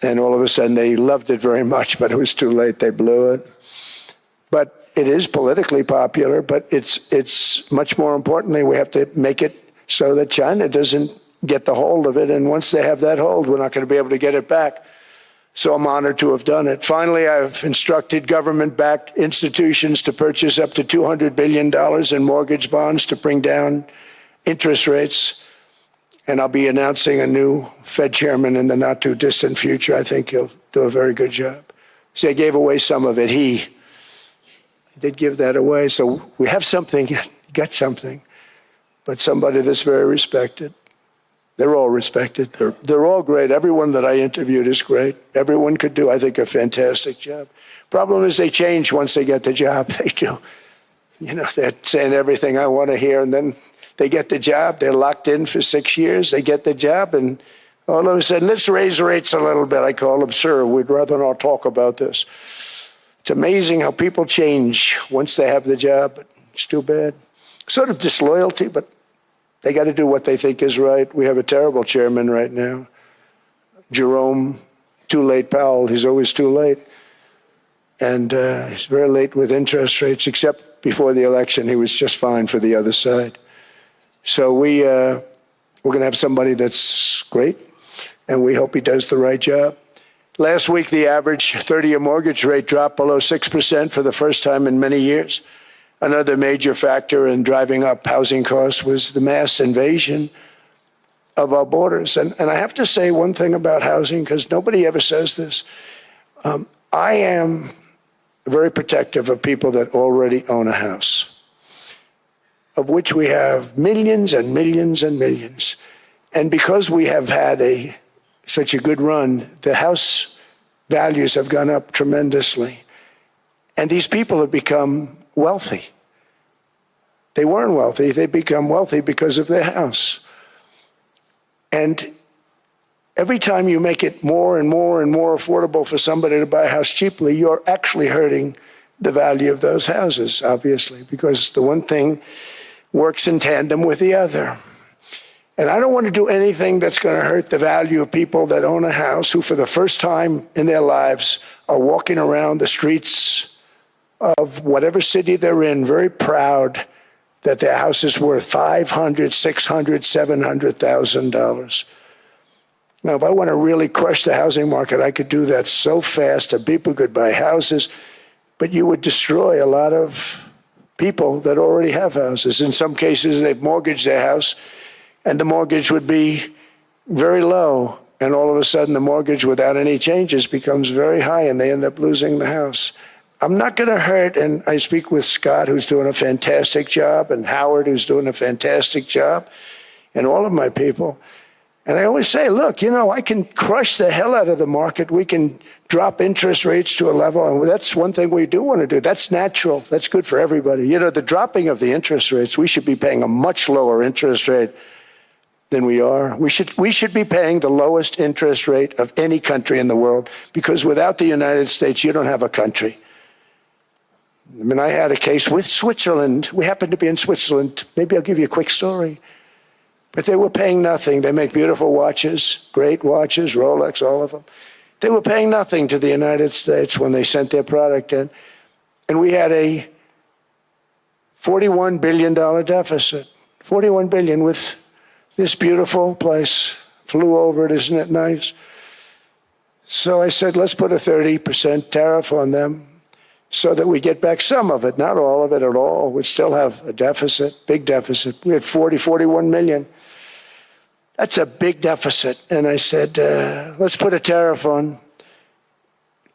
And all of a sudden they loved it very much, but it was too late. They blew it. But it is politically popular, but it's much more importantly, we have to make it so that China doesn't get the hold of it. And once they have that hold, we're not going to be able to get it back. So I'm honored to have done it. Finally, I've instructed government-backed institutions to purchase up to $200 billion in mortgage bonds to bring down interest rates. And I'll be announcing a new Fed chairman in the not-too-distant future. I think he'll do a very good job. See, I gave away some of it. He did give that away. So we have something, got something, but somebody that's very respected. They're all respected. They're all great. Everyone that I interviewed is great. Everyone could do, I think, a fantastic job. Problem is they change once they get the job. They do. They're saying everything I want to hear, and then they get the job. They're locked in for 6 years. They get the job, and all of a sudden, let's raise rates a little bit. I call them, sir, we'd rather not talk about this. It's amazing how people change once they have the job, but it's too bad. Sort of disloyalty, but they got to do what they think is right. We have a terrible chairman right now, Jerome Too Late Powell. He's always too late. And he's very late with interest rates, except before the election, he was just fine for the other side. So we're going to have somebody that's great, and we hope he does the right job. Last week, the average 30-year mortgage rate dropped below 6% for the first time in many years. Another major factor in driving up housing costs was the mass invasion of our borders. And I have to say one thing about housing, because nobody ever says this. I am very protective of people that already own a house, of which we have millions and millions and millions. And because we have had such a good run, the house values have gone up tremendously. And these people have become wealthy. They weren't wealthy. They become wealthy because of their house. And every time you make it more and more and more affordable for somebody to buy a house cheaply, you're actually hurting the value of those houses, obviously, because the one thing works in tandem with the other. And I don't want to do anything that's going to hurt the value of people that own a house who, for the first time in their lives, are walking around the streets of whatever city they're in, very proud that their house is worth $500,000, $600,000, $700,000. Now, if I want to really crush the housing market, I could do that so fast and people could buy houses, but you would destroy a lot of people that already have houses. In some cases, they've mortgaged their house, and the mortgage would be very low. And all of a sudden, the mortgage without any changes becomes very high, and they end up losing the house. I'm not going to hurt, and I speak with Scott, who's doing a fantastic job, and Howard, who's doing a fantastic job, and all of my people. And I always say, look, I can crush the hell out of the market. We can drop interest rates to a level, and that's one thing we do want to do. That's natural. That's good for everybody. The dropping of the interest rates, we should be paying a much lower interest rate than we are. We should be paying the lowest interest rate of any country in the world, because without the United States, you don't have a country. I mean, I had a case with Switzerland. We happened to be in Switzerland. Maybe I'll give you a quick story. But they were paying nothing. They make beautiful watches, great watches, Rolex, all of them. They were paying nothing to the United States when they sent their product in. And we had a $41 billion deficit. $41 billion with this beautiful place. Flew over it, isn't it nice? So I said, let's put a 30% tariff on them so that we get back some of it, not all of it at all. We'd still have a deficit, big deficit. We had 41 million. That's a big deficit. And I said, let's put a tariff on.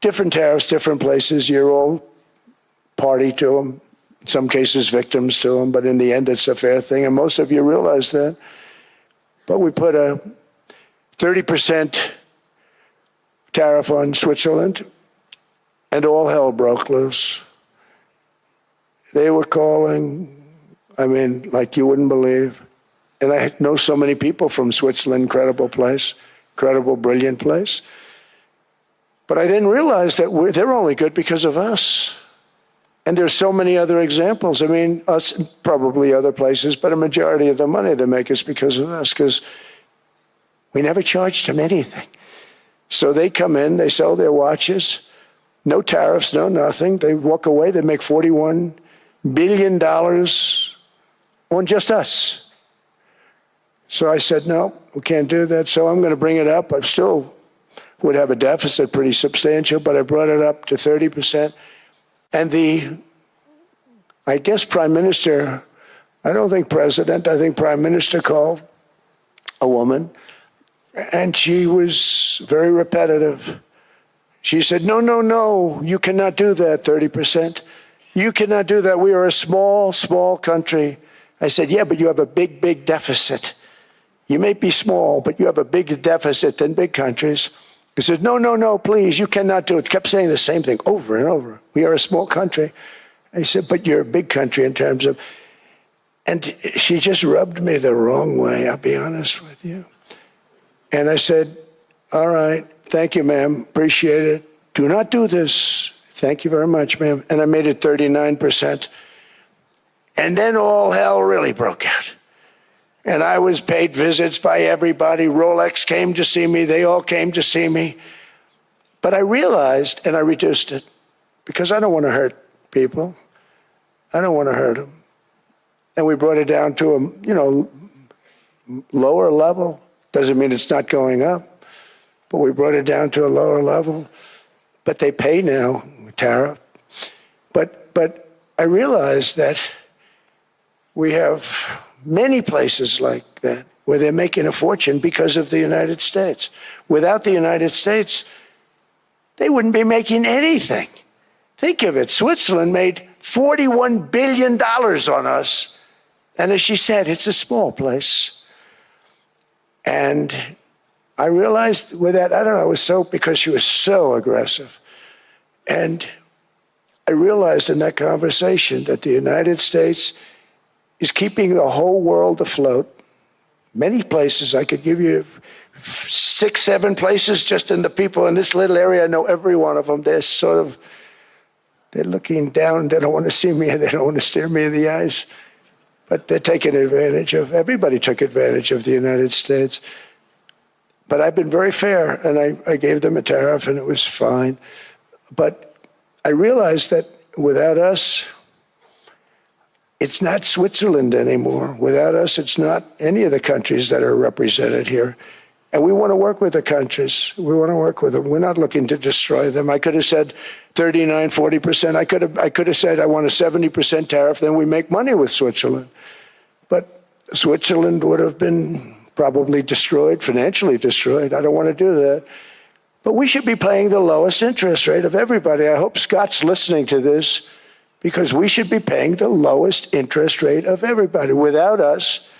Different tariffs, different places. You're all party to them. In some cases, victims to them. But in the end, it's a fair thing. And most of you realize that. But we put a 30% tariff on Switzerland, and all hell broke loose. They were calling, like you wouldn't believe. And I know so many people from Switzerland, incredible place, incredible, brilliant place. But I didn't realize that they're only good because of us. And there's so many other examples. Us, probably other places, but a majority of the money they make is because of us, because we never charged them anything. So they come in, they sell their watches, no tariffs, no nothing. They walk away, they make $41 billion on just us. So I said, no, we can't do that. So I'm going to bring it up. I still would have a deficit pretty substantial, but I brought it up to 30%. And I guess Prime Minister, I don't think President, I think Prime Minister called a woman, and she was very repetitive. She said, no, you cannot do that, 30%. You cannot do that. We are a small, small country. I said, yeah, but you have a big, big deficit. You may be small, but you have a bigger deficit than big countries. He said, no, please, you cannot do it. Kept saying the same thing over and over. We are a small country. I said, but you're a big country in terms of, and she just rubbed me the wrong way, I'll be honest with you. And I said, all right, thank you, ma'am, appreciate it. Do not do this. Thank you very much, ma'am. And I made it 39%. And then all hell really broke out. And I was paid visits by everybody. Rolex came to see me. They all came to see me. But I realized, and I reduced it, because I don't want to hurt people. I don't want to hurt them. And we brought it down to a, lower level. Doesn't mean it's not going up. But we brought it down to a lower level. But they pay now, tariff. But I realized that we have many places like that where they're making a fortune because of the United States. Without the United States, they wouldn't be making anything. Think of it. Switzerland made $41 billion on us. And as she said, it's a small place. And I realized with that, I don't know, it was because she was so aggressive. And I realized in that conversation that the United States is keeping the whole world afloat. Many places, I could give you 6, 7 places just in the people in this little area. I know every one of them. They're looking down. They don't want to see me. They don't want to stare me in the eyes. But they're taking advantage of, everybody took advantage of the United States. But I've been very fair, and I gave them a tariff, and it was fine. But I realized that without us, it's not Switzerland anymore. Without us, it's not any of the countries that are represented here. And we want to work with the countries. We want to work with them. We're not looking to destroy them. I could have said 39, 40%. I could have said I want a 70% tariff, then we make money with Switzerland. But Switzerland would have been probably destroyed, financially destroyed. I don't want to do that. But we should be paying the lowest interest rate of everybody. I hope Scott's listening to this, because we should be paying the lowest interest rate of everybody. Without us,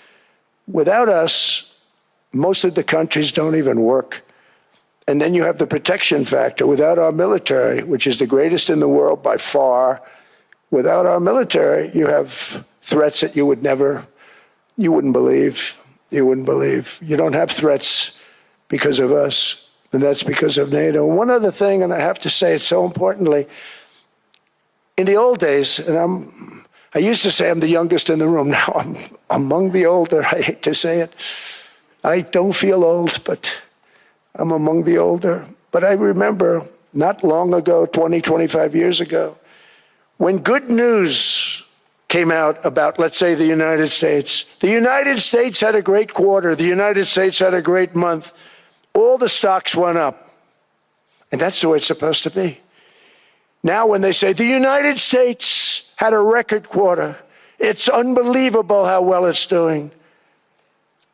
most of the countries don't even work. And then you have the protection factor. Without our military, which is the greatest in the world by far, without our military, you have threats that you wouldn't believe. You wouldn't believe. You don't have threats because of us, and that's because of NATO. One other thing, and I have to say it so importantly, in the old days, and I used to say I'm the youngest in the room. Now I'm among the older. I hate to say it. I don't feel old, but I'm among the older. But I remember not long ago, 20, 25 years ago, when good news came out about, let's say, the United States. The United States had a great quarter. The United States had a great month. All the stocks went up. And that's the way it's supposed to be. Now when they say the United States had a record quarter, it's unbelievable how well it's doing,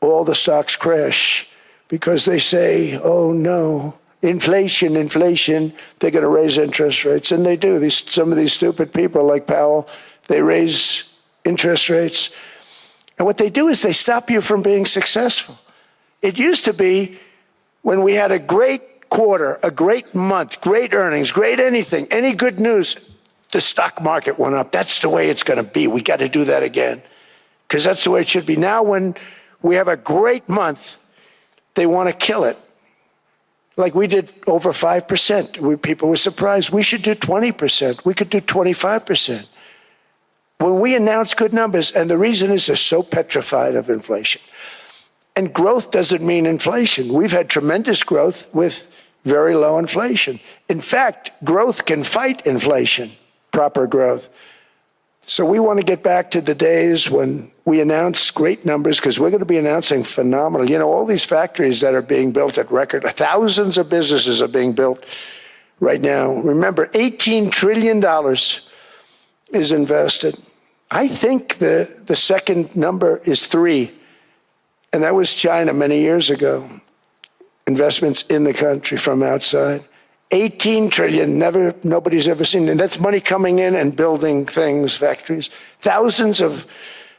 all the stocks crash because they say, oh no, inflation, they're going to raise interest rates. And they do. Some of these stupid people like Powell, they raise interest rates. And what they do is they stop you from being successful. It used to be when we had a great quarter, a great month, great earnings, great anything, any good news, the stock market went up. That's the way it's going to be. We got to do that again, because that's the way it should be. Now when we have a great month, they want to kill it. Like we did over 5%. People were surprised. We should do 20%. We could do 25%. When we announce good numbers, and the reason is they're so petrified of inflation. And growth doesn't mean inflation. We've had tremendous growth with very low inflation. In fact, growth can fight inflation, proper growth. So we want to get back to the days when we announce great numbers, because we're going to be announcing phenomenal. You know, all these factories that are being built at record, thousands of businesses are being built right now. Remember, $18 trillion is invested. I think the second number is 3, and that was China many years ago. Investments in the country from outside. 18 trillion, nobody's ever seen. And that's money coming in and building things, factories. Thousands of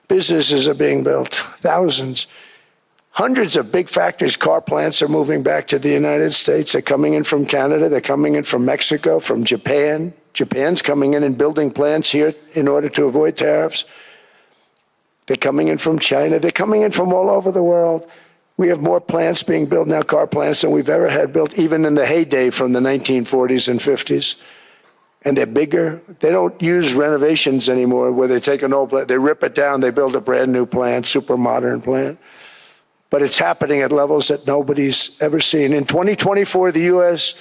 businesses are being built, thousands. Hundreds of big factories, car plants are moving back to the United States. They're coming in from Canada, they're coming in from Mexico, from Japan. Japan's coming in and building plants here in order to avoid tariffs. They're coming in from China, they're coming in from all over the world. We have more plants being built now, car plants, than we've ever had built, even in the heyday from the 1940s and 50s. And they're bigger. They don't use renovations anymore where they take an old plant, they rip it down, they build a brand new plant, super modern plant. But it's happening at levels that nobody's ever seen. In 2024, the U.S.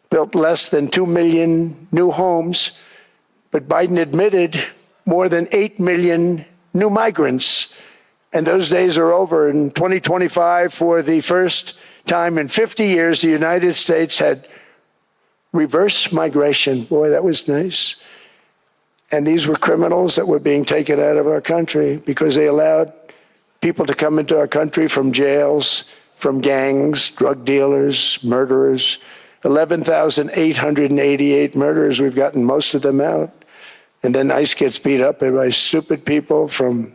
built less than 2 million new homes, but Biden admitted more than 8 million new migrants. And those days are over. In 2025, for the first time in 50 years, the United States had reverse migration. Boy, that was nice. And these were criminals that were being taken out of our country because they allowed people to come into our country from jails, from gangs, drug dealers, murderers. 11,888 murderers. We've gotten most of them out. And then ICE gets beat up by stupid people from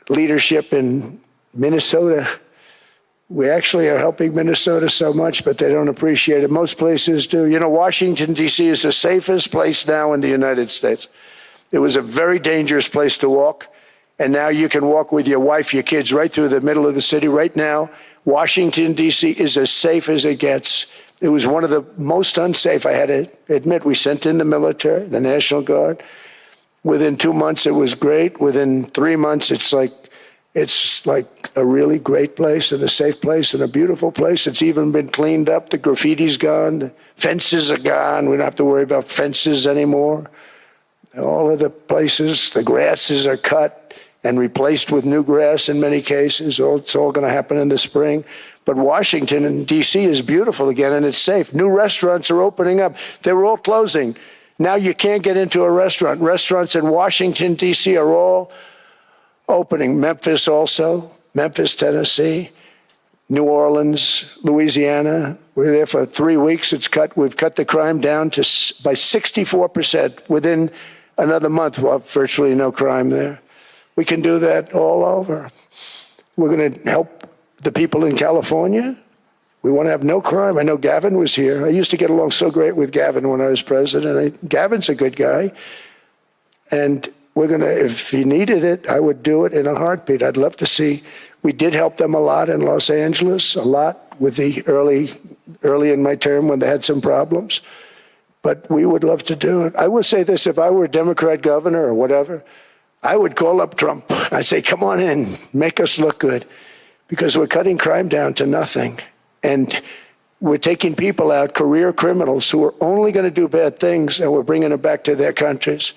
leadership in Minnesota. We actually are helping Minnesota so much, but they don't appreciate it. Most places do. You know, Washington, D.C. is the safest place now in the United States. It was a very dangerous place to walk, and now you can walk with your wife, your kids, right through the middle of the city. Right now, Washington, D.C. is as safe as it gets. It was one of the most unsafe, I had to admit. We sent in the military, the National Guard. Within 2 months, it was great. Within 3 months, it's like a really great place and a safe place and a beautiful place. It's even been cleaned up. The graffiti's gone. The fences are gone. We don't have to worry about fences anymore. All of the places, the grasses are cut. and replaced with new grass in many cases. It's all going to happen in the spring. But Washington and D.C. is beautiful again, and it's safe. New restaurants are opening up. They were all closing. Now you can't get into a restaurant. Restaurants in Washington, D.C. are all opening. Memphis also, Memphis, Tennessee, New Orleans, Louisiana. We're there for 3 weeks. We've cut the crime down by 64%. Within another month, we'll have virtually no crime there. We can do that all over. We're going to help the people in California. We want to have no crime. I know Gavin was here. I used to get along so great with Gavin when I was president. Gavin's a good guy. And we're going to, if he needed it, I would do it in a heartbeat. I'd love to see. We did help them a lot in Los Angeles, a lot with the early in my term when they had some problems. But we would love to do it. I will say this, if I were a Democrat governor or whatever, I would call up Trump. I'd say, come on in, make us look good, because we're cutting crime down to nothing. And we're taking people out, career criminals who are only going to do bad things, and we're bringing them back to their countries.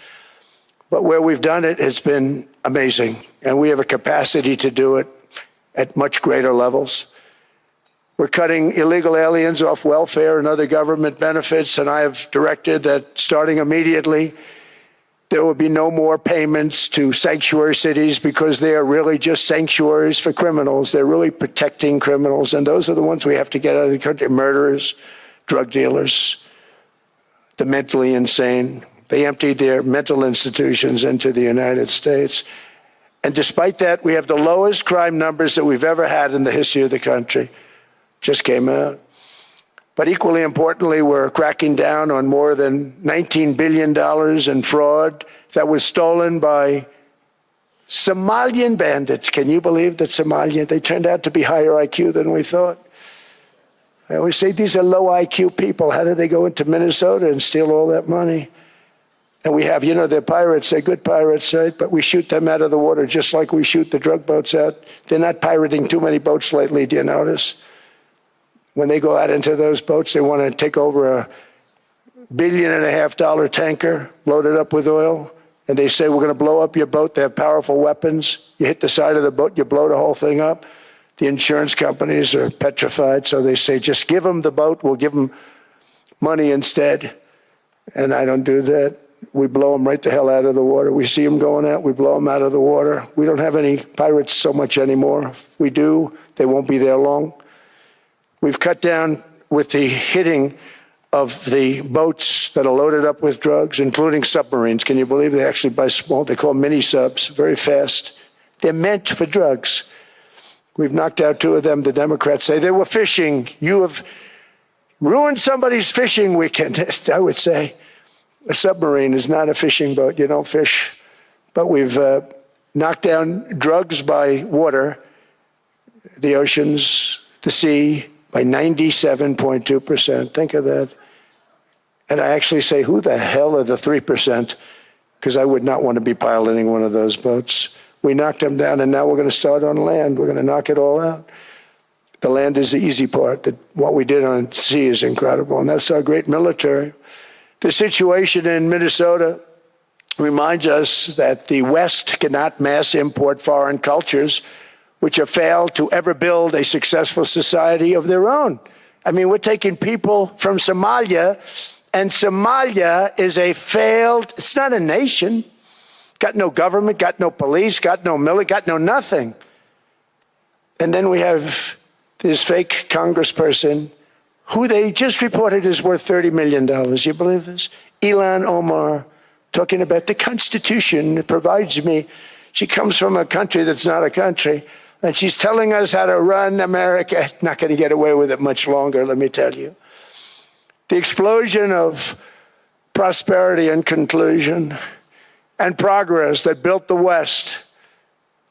But where we've done it has been amazing, and we have a capacity to do it at much greater levels. We're cutting illegal aliens off welfare and other government benefits, and I have directed that starting immediately, there will be no more payments to sanctuary cities, because they are really just sanctuaries for criminals. They're really protecting criminals, and those are the ones we have to get out of the country. Murderers, drug dealers, the mentally insane. They emptied their mental institutions into the United States. And despite that, we have the lowest crime numbers that we've ever had in the history of the country. Just came out. But equally importantly, we're cracking down on more than $19 billion in fraud that was stolen by Somalian bandits. Can you believe that Somalia? They turned out to be higher IQ than we thought. I always say these are low IQ people. How did they go into Minnesota and steal all that money? And we have, they're pirates. They're good pirates, right? But we shoot them out of the water just like we shoot the drug boats out. They're not pirating too many boats lately, do you notice? When they go out into those boats, they want to take over a $1.5 billion tanker loaded up with oil, and they say, we're going to blow up your boat. They have powerful weapons. You hit the side of the boat, you blow the whole thing up. The insurance companies are petrified, so they say, just give them the boat. We'll give them money instead. And I don't do that. We blow them right the hell out of the water. We see them going out, we blow them out of the water. We don't have any pirates so much anymore. If we do, they won't be there long. We've cut down with the hitting of the boats that are loaded up with drugs, including submarines. Can you believe they actually buy small, they call mini subs, very fast. They're meant for drugs. We've knocked out 2 of them. The Democrats say they were fishing. You have ruined somebody's fishing weekend. I would say a submarine is not a fishing boat. You don't fish. But we've knocked down drugs by water, the oceans, the sea, by 97.2%. Think of that. And I actually say, who the hell are the 3%? Because I would not want to be piloting one of those boats. We knocked them down, and now we're going to start on land. We're going to knock it all out. The land is the easy part. What we did on sea is incredible, and that's our great military. The situation in Minnesota reminds us that the West cannot mass import foreign cultures, which have failed to ever build a successful society of their own. I mean, we're taking people from Somalia, and Somalia is a failed, it's not a nation. Got no government, got no police, got no military, got no nothing. And then we have this fake congressperson who they just reported is worth $30 million. You believe this? Ilhan Omar, talking about the Constitution that provides me. She comes from a country that's not a country. And she's telling us how to run America. Not going to get away with it much longer, let me tell you. The explosion of prosperity and conclusion and progress that built the West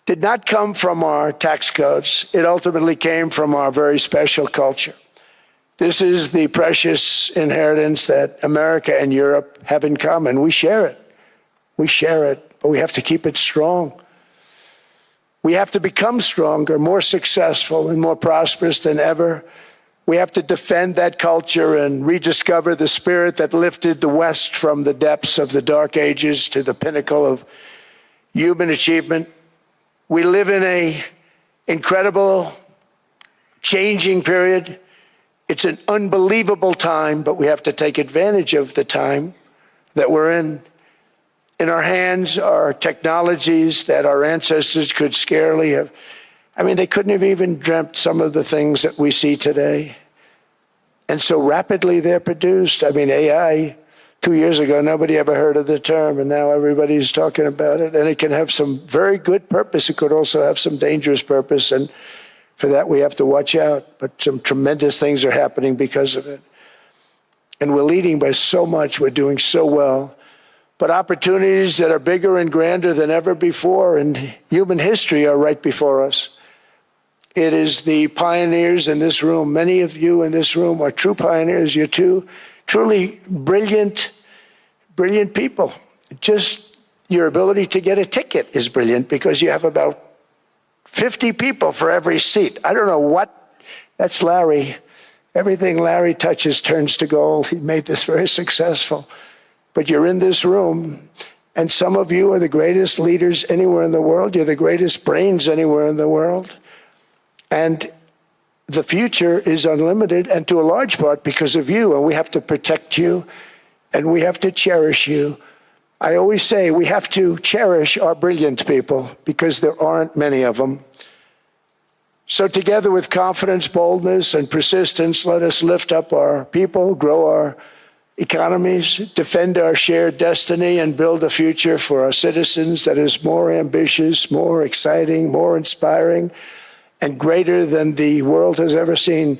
did not come from our tax codes. It ultimately came from our very special culture. This is the precious inheritance that America and Europe have in common. We share it. We share it, but we have to keep it strong. We have to become stronger, more successful, and more prosperous than ever. We have to defend that culture and rediscover the spirit that lifted the West from the depths of the Dark Ages to the pinnacle of human achievement. We live in an incredible, changing period. It's an unbelievable time, but we have to take advantage of the time that we're in. In our hands are technologies that our ancestors could scarcely have. I mean, they couldn't have even dreamt some of the things that we see today. And so rapidly they're produced. I mean, AI, 2 years ago, nobody ever heard of the term, and now everybody's talking about it. And it can have some very good purpose. It could also have some dangerous purpose. And for that, we have to watch out. But some tremendous things are happening because of it. And we're leading by so much. We're doing so well. But opportunities that are bigger and grander than ever before in human history are right before us. It is the pioneers in this room. Many of you in this room are true pioneers. You're truly brilliant people. Just your ability to get a ticket is brilliant because you have about 50 people for every seat. I don't know what, that's Larry. Everything Larry touches turns to gold. He made this very successful. But you're in this room, and some of you are the greatest leaders anywhere in the world. You're the greatest brains anywhere in the world. And the future is unlimited, and to a large part because of you, and we have to protect you, and we have to cherish you. I always say we have to cherish our brilliant people because there aren't many of them. So together with confidence, boldness, and persistence, let us lift up our people, grow our economies, defend our shared destiny, and build a future for our citizens that is more ambitious, more exciting, more inspiring, and greater than the world has ever seen.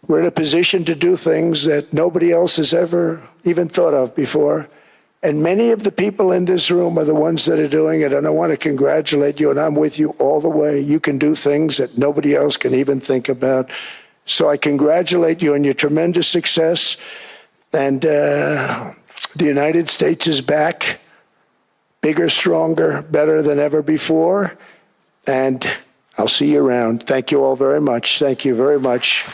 We're in a position to do things that nobody else has ever even thought of before. And many of the people in this room are the ones that are doing it, and I want to congratulate you, and I'm with you all the way. You can do things that nobody else can even think about. So I congratulate you on your tremendous success, and the United States is back, bigger, stronger, better than ever before, and I'll see you around. Thank you all very much. Thank you very much.